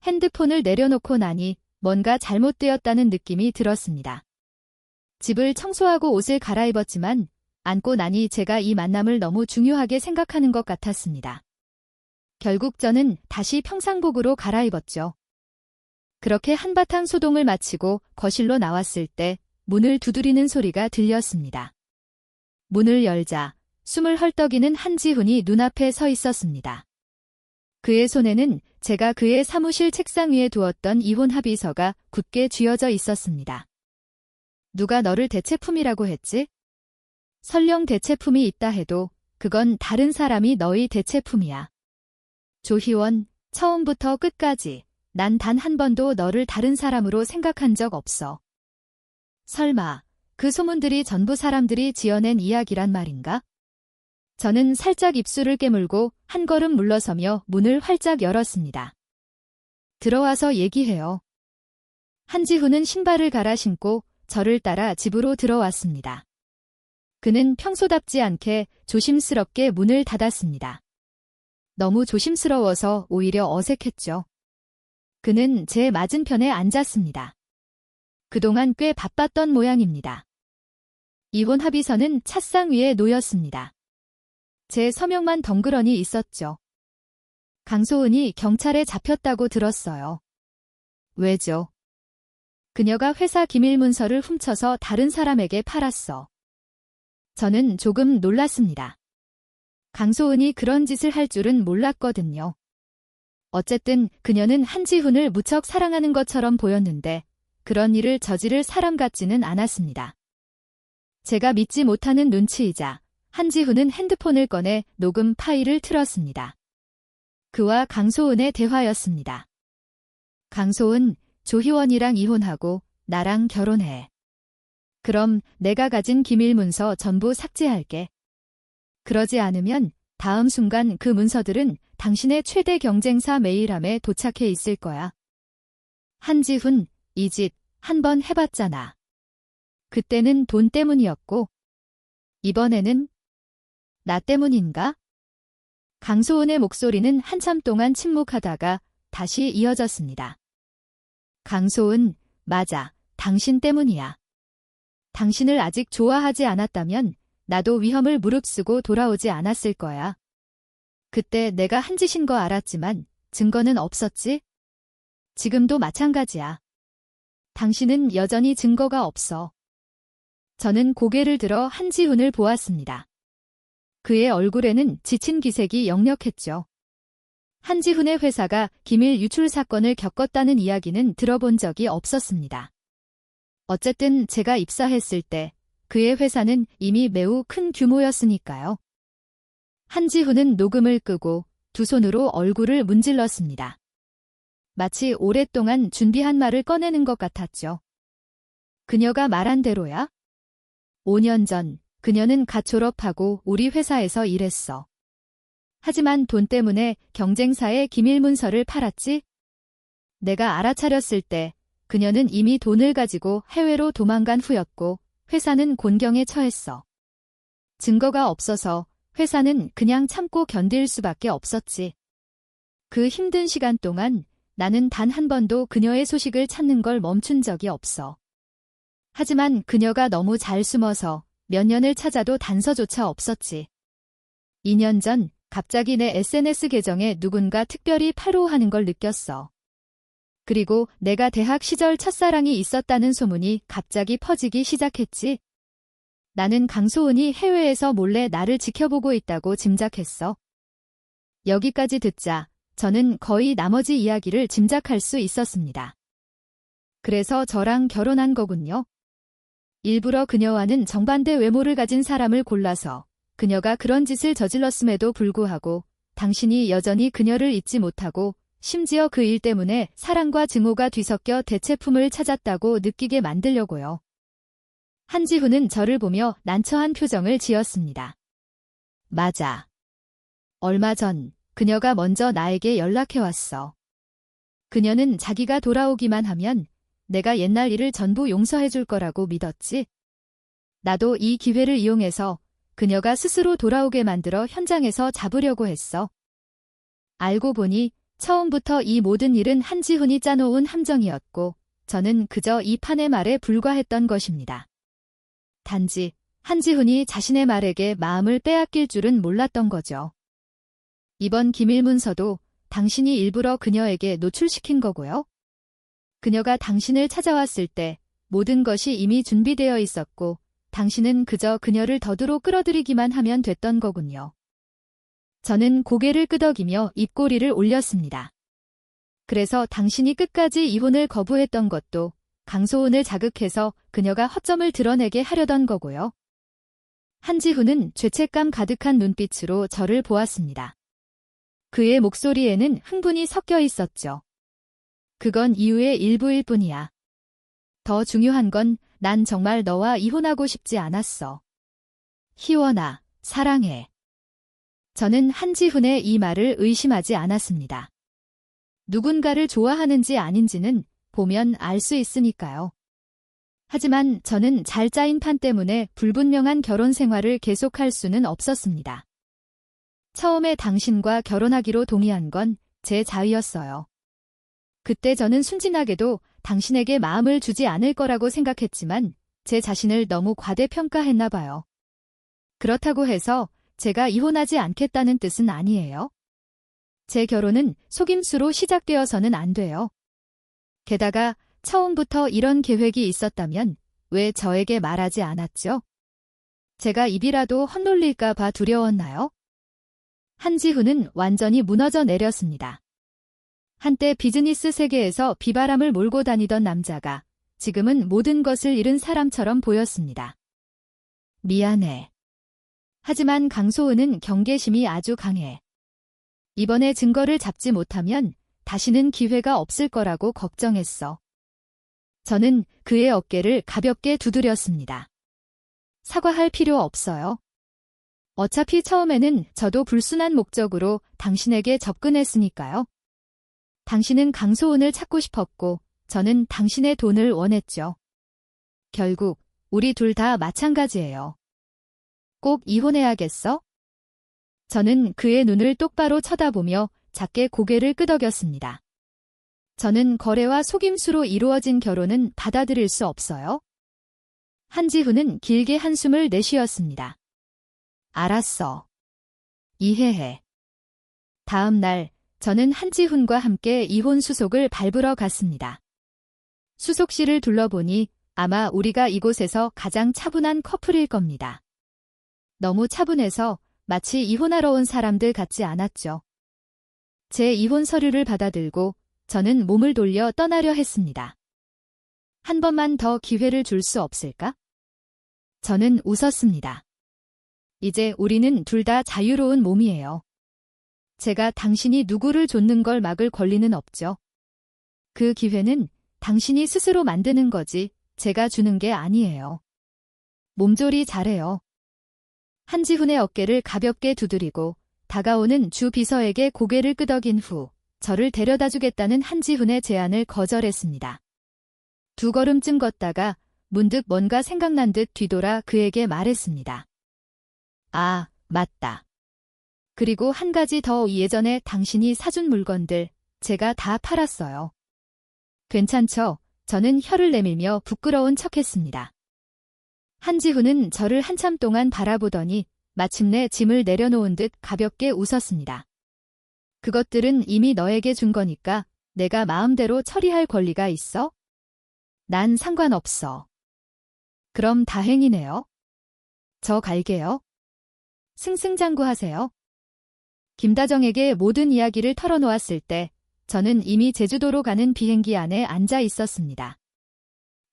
핸드폰을 내려놓고 나니 뭔가 잘못되었다는 느낌이 들었습니다. 집을 청소하고 옷을 갈아입었지만 앉고 나니 제가 이 만남을 너무 중요하게 생각하는 것 같았습니다. 결국 저는 다시 평상복으로 갈아입었죠. 그렇게 한바탕 소동을 마치고 거실로 나왔을 때 문을 두드리는 소리가 들렸습니다. 문을 열자 숨을 헐떡이는 한지훈이 눈앞에 서 있었습니다. 그의 손에는 제가 그의 사무실 책상 위에 두었던 이혼 합의서가 굳게 쥐어져 있었습니다. 누가 너를 대체품이라고 했지? 설령 대체품이 있다 해도 그건 다른 사람이 너의 대체품이야. 조희원, 처음부터 끝까지 난 단 한 번도 너를 다른 사람으로 생각한 적 없어. 설마 그 소문들이 전부 사람들이 지어낸 이야기란 말인가? 저는 살짝 입술을 깨물고 한 걸음 물러서며 문을 활짝 열었습니다. 들어와서 얘기해요. 한지훈은 신발을 갈아 신고 저를 따라 집으로 들어왔습니다. 그는 평소답지 않게 조심스럽게 문을 닫았습니다. 너무 조심스러워서 오히려 어색했죠. 그는 제 맞은편에 앉았습니다. 그동안 꽤 바빴던 모양입니다. 이혼 합의서는 찻상 위에 놓였습니다. 제 서명만 덩그러니 있었죠. 강소은이 경찰에 잡혔다고 들었어요. 왜죠? 그녀가 회사 기밀 문서를 훔쳐서 다른 사람에게 팔았어. 저는 조금 놀랐습니다. 강소은이 그런 짓을 할 줄은 몰랐거든요. 어쨌든 그녀는 한지훈을 무척 사랑하는 것처럼 보였는데 그런 일을 저지를 사람 같지는 않았습니다. 제가 믿지 못하는 눈치이자 한지훈은 핸드폰을 꺼내 녹음 파일을 틀었습니다. 그와 강소은의 대화였습니다. 강소은, 조희원이랑 이혼하고 나랑 결혼해. 그럼 내가 가진 기밀 문서 전부 삭제할게. 그러지 않으면 다음 순간 그 문서들은 당신의 최대 경쟁사 메일함에 도착해 있을 거야. 한지훈, 이 짓 한 번 해봤잖아. 그때는 돈 때문이었고 이번에는 나 때문인가? 강소은의 목소리는 한참 동안 침묵하다가 다시 이어졌습니다. 강소은, 맞아. 당신 때문이야. 당신을 아직 좋아하지 않았다면 나도 위험을 무릅쓰고 돌아오지 않았을 거야. 그때 내가 한 짓인 거 알았지만 증거는 없었지? 지금도 마찬가지야. 당신은 여전히 증거가 없어. 저는 고개를 들어 한지훈을 보았습니다. 그의 얼굴에는 지친 기색이 역력했죠. 한지훈의 회사가 기밀 유출 사건을 겪었다는 이야기는 들어본 적이 없었습니다. 어쨌든 제가 입사했을 때 그의 회사는 이미 매우 큰 규모였으니까요. 한지훈은 녹음을 끄고 두 손으로 얼굴을 문질렀습니다. 마치 오랫동안 준비한 말을 꺼내는 것 같았죠. 그녀가 말한 대로야? 5년 전 그녀는 갓 졸업하고 우리 회사에서 일했어. 하지만 돈 때문에 경쟁사의 기밀 문서를 팔았지? 내가 알아차렸을 때 그녀는 이미 돈을 가지고 해외로 도망간 후였고 회사는 곤경에 처했어. 증거가 없어서 회사는 그냥 참고 견딜 수밖에 없었지. 그 힘든 시간 동안 나는 단 한 번도 그녀의 소식을 찾는 걸 멈춘 적이 없어. 하지만 그녀가 너무 잘 숨어서 몇 년을 찾아도 단서조차 없었지. 2년 전 갑자기 내 SNS 계정에 누군가 특별히 팔로우하는 걸 느꼈어. 그리고 내가 대학 시절 첫사랑이 있었다는 소문이 갑자기 퍼지기 시작했지. 나는 강소은이 해외에서 몰래 나를 지켜보고 있다고 짐작했어. 여기까지 듣자 저는 거의 나머지 이야기를 짐작할 수 있었습니다. 그래서 저랑 결혼한 거군요. 일부러 그녀와는 정반대 외모를 가진 사람을 골라서 그녀가 그런 짓을 저질렀음에도 불구하고 당신이 여전히 그녀를 잊지 못하고 심지어 그 일 때문에 사랑과 증오가 뒤섞여 대체품을 찾았다고 느끼게 만들려고요. 한지훈은 저를 보며 난처한 표정을 지었습니다. 맞아. 얼마 전 그녀가 먼저 나에게 연락해왔어. 그녀는 자기가 돌아오기만 하면 내가 옛날 일을 전부 용서해줄 거라고 믿었지. 나도 이 기회를 이용해서 그녀가 스스로 돌아오게 만들어 현장에서 잡으려고 했어. 알고 보니 처음부터 이 모든 일은 한지훈이 짜놓은 함정이었고 저는 그저 이 판의 말에 불과했던 것입니다. 단지 한지훈이 자신의 말에게 마음을 빼앗길 줄은 몰랐던 거죠. 이번 기밀 문서도 당신이 일부러 그녀에게 노출시킨 거고요. 그녀가 당신을 찾아왔을 때 모든 것이 이미 준비되어 있었고 당신은 그저 그녀를 더디로 끌어들이기만 하면 됐던 거군요. 저는 고개를 끄덕이며 입꼬리를 올렸습니다. 그래서 당신이 끝까지 이혼을 거부했던 것도 강소은을 자극해서 그녀가 허점을 드러내게 하려던 거고요. 한지훈은 죄책감 가득한 눈빛으로 저를 보았습니다. 그의 목소리에는 흥분이 섞여 있었죠. 그건 이유의 일부일 뿐이야. 더 중요한 건 난 정말 너와 이혼하고 싶지 않았어. 희원아, 사랑해. 저는 한지훈의 이 말을 의심하지 않았습니다. 누군가를 좋아하는지 아닌지는 보면 알 수 있으니까요. 하지만 저는 잘 짜인 판 때문에 불분명한 결혼 생활을 계속할 수는 없었습니다. 처음에 당신과 결혼하기로 동의한 건 제 자의였어요. 그때 저는 순진하게도 당신에게 마음을 주지 않을 거라고 생각했지만 제 자신을 너무 과대평가했나 봐요. 그렇다고 해서 제가 이혼하지 않겠다는 뜻은 아니에요. 제 결혼은 속임수로 시작되어서는 안 돼요. 게다가 처음부터 이런 계획이 있었다면 왜 저에게 말하지 않았죠? 제가 입이라도 헛놀릴까 봐 두려웠나요? 한지훈은 완전히 무너져 내렸습니다. 한때 비즈니스 세계에서 비바람을 몰고 다니던 남자가 지금은 모든 것을 잃은 사람처럼 보였습니다. 미안해. 하지만 강소은은 경계심이 아주 강해. 이번에 증거를 잡지 못하면 다시는 기회가 없을 거라고 걱정했어. 저는 그의 어깨를 가볍게 두드렸습니다. 사과할 필요 없어요. 어차피 처음에는 저도 불순한 목적으로 당신에게 접근했으니까요. 당신은 강소은을 찾고 싶었고 저는 당신의 돈을 원했죠. 결국 우리 둘 다 마찬가지예요. 꼭 이혼해야겠어? 저는 그의 눈을 똑바로 쳐다보며 작게 고개를 끄덕였습니다. 저는 거래와 속임수로 이루어진 결혼은 받아들일 수 없어요. 한지훈은 길게 한숨을 내쉬었습니다. 알았어. 이해해. 다음 날 저는 한지훈과 함께 이혼 수속을 밟으러 갔습니다. 수속실을 둘러보니 아마 우리가 이곳에서 가장 차분한 커플일 겁니다. 너무 차분해서 마치 이혼하러 온 사람들 같지 않았죠. 제 이혼 서류를 받아들고 저는 몸을 돌려 떠나려 했습니다. 한 번만 더 기회를 줄 수 없을까? 저는 웃었습니다. 이제 우리는 둘 다 자유로운 몸이에요. 제가 당신이 누구를 좇는 걸 막을 권리는 없죠. 그 기회는 당신이 스스로 만드는 거지 제가 주는 게 아니에요. 몸조리 잘해요. 한지훈의 어깨를 가볍게 두드리고 다가오는 주 비서에게 고개를 끄덕인 후 저를 데려다 주겠다는 한지훈의 제안을 거절했습니다. 두 걸음쯤 걷다가 문득 뭔가 생각난 듯 뒤돌아 그에게 말했습니다. 아, 맞다. 그리고 한 가지 더 예전에 당신이 사준 물건들 제가 다 팔았어요. 괜찮죠? 저는 혀를 내밀며 부끄러운 척했습니다. 한지훈은 저를 한참 동안 바라보더니 마침내 짐을 내려놓은 듯 가볍게 웃었습니다. 그것들은 이미 너에게 준 거니까 내가 마음대로 처리할 권리가 있어? 난 상관없어. 그럼 다행이네요. 저 갈게요. 승승장구하세요. 김다정에게 모든 이야기를 털어놓았을 때 저는 이미 제주도로 가는 비행기 안에 앉아 있었습니다.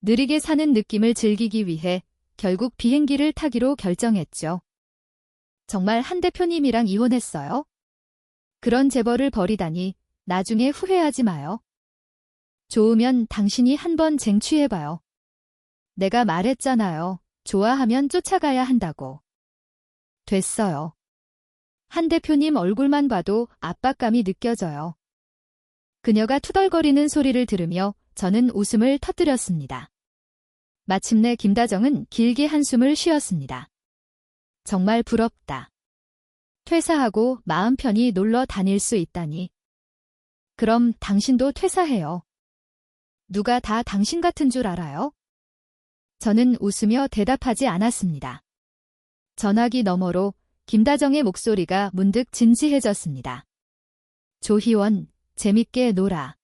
느리게 사는 느낌을 즐기기 위해 결국 비행기를 타기로 결정했죠. 정말 한 대표님이랑 이혼했어요? 그런 재벌을 버리다니 나중에 후회하지 마요. 좋으면 당신이 한번 쟁취해봐요. 내가 말했잖아요. 좋아하면 쫓아가야 한다고. 됐어요. 한 대표님 얼굴만 봐도 압박감이 느껴져요. 그녀가 투덜거리는 소리를 들으며 저는 웃음을 터뜨렸습니다. 마침내 김다정은 길게 한숨을 쉬었습니다. 정말 부럽다. 퇴사하고 마음 편히 놀러 다닐 수 있다니. 그럼 당신도 퇴사해요. 누가 다 당신 같은 줄 알아요? 저는 웃으며 대답하지 않았습니다. 전화기 너머로 김다정의 목소리가 문득 진지해졌습니다. 조희원, 재밌게 놀아.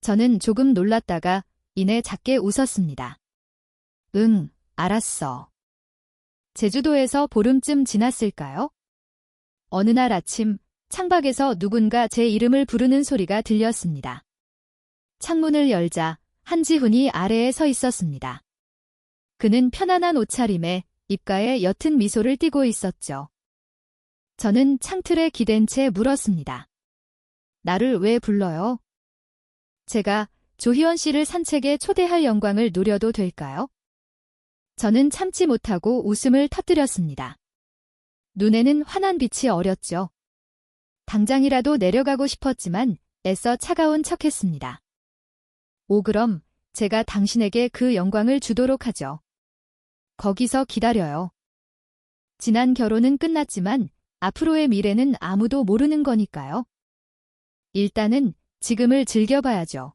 저는 조금 놀랐다가 이내 작게 웃었습니다. 응, 알았어. 제주도에서 보름쯤 지났을까요? 어느 날 아침 창밖에서 누군가 제 이름을 부르는 소리가 들렸습니다. 창문을 열자 한지훈이 아래에 서 있었습니다. 그는 편안한 옷차림에 입가에 옅은 미소를 띠고 있었죠. 저는 창틀에 기댄 채 물었습니다. 나를 왜 불러요? 제가 조희원 씨를 산책에 초대할 영광을 누려도 될까요? 저는 참지 못하고 웃음을 터뜨렸습니다. 눈에는 환한 빛이 어렸죠. 당장이라도 내려가고 싶었지만 애써 차가운 척했습니다. 그럼 제가 당신에게 그 영광을 주도록 하죠. 거기서 기다려요. 지난 결혼은 끝났지만 앞으로의 미래는 아무도 모르는 거니까요. 일단은 지금을 즐겨봐야죠.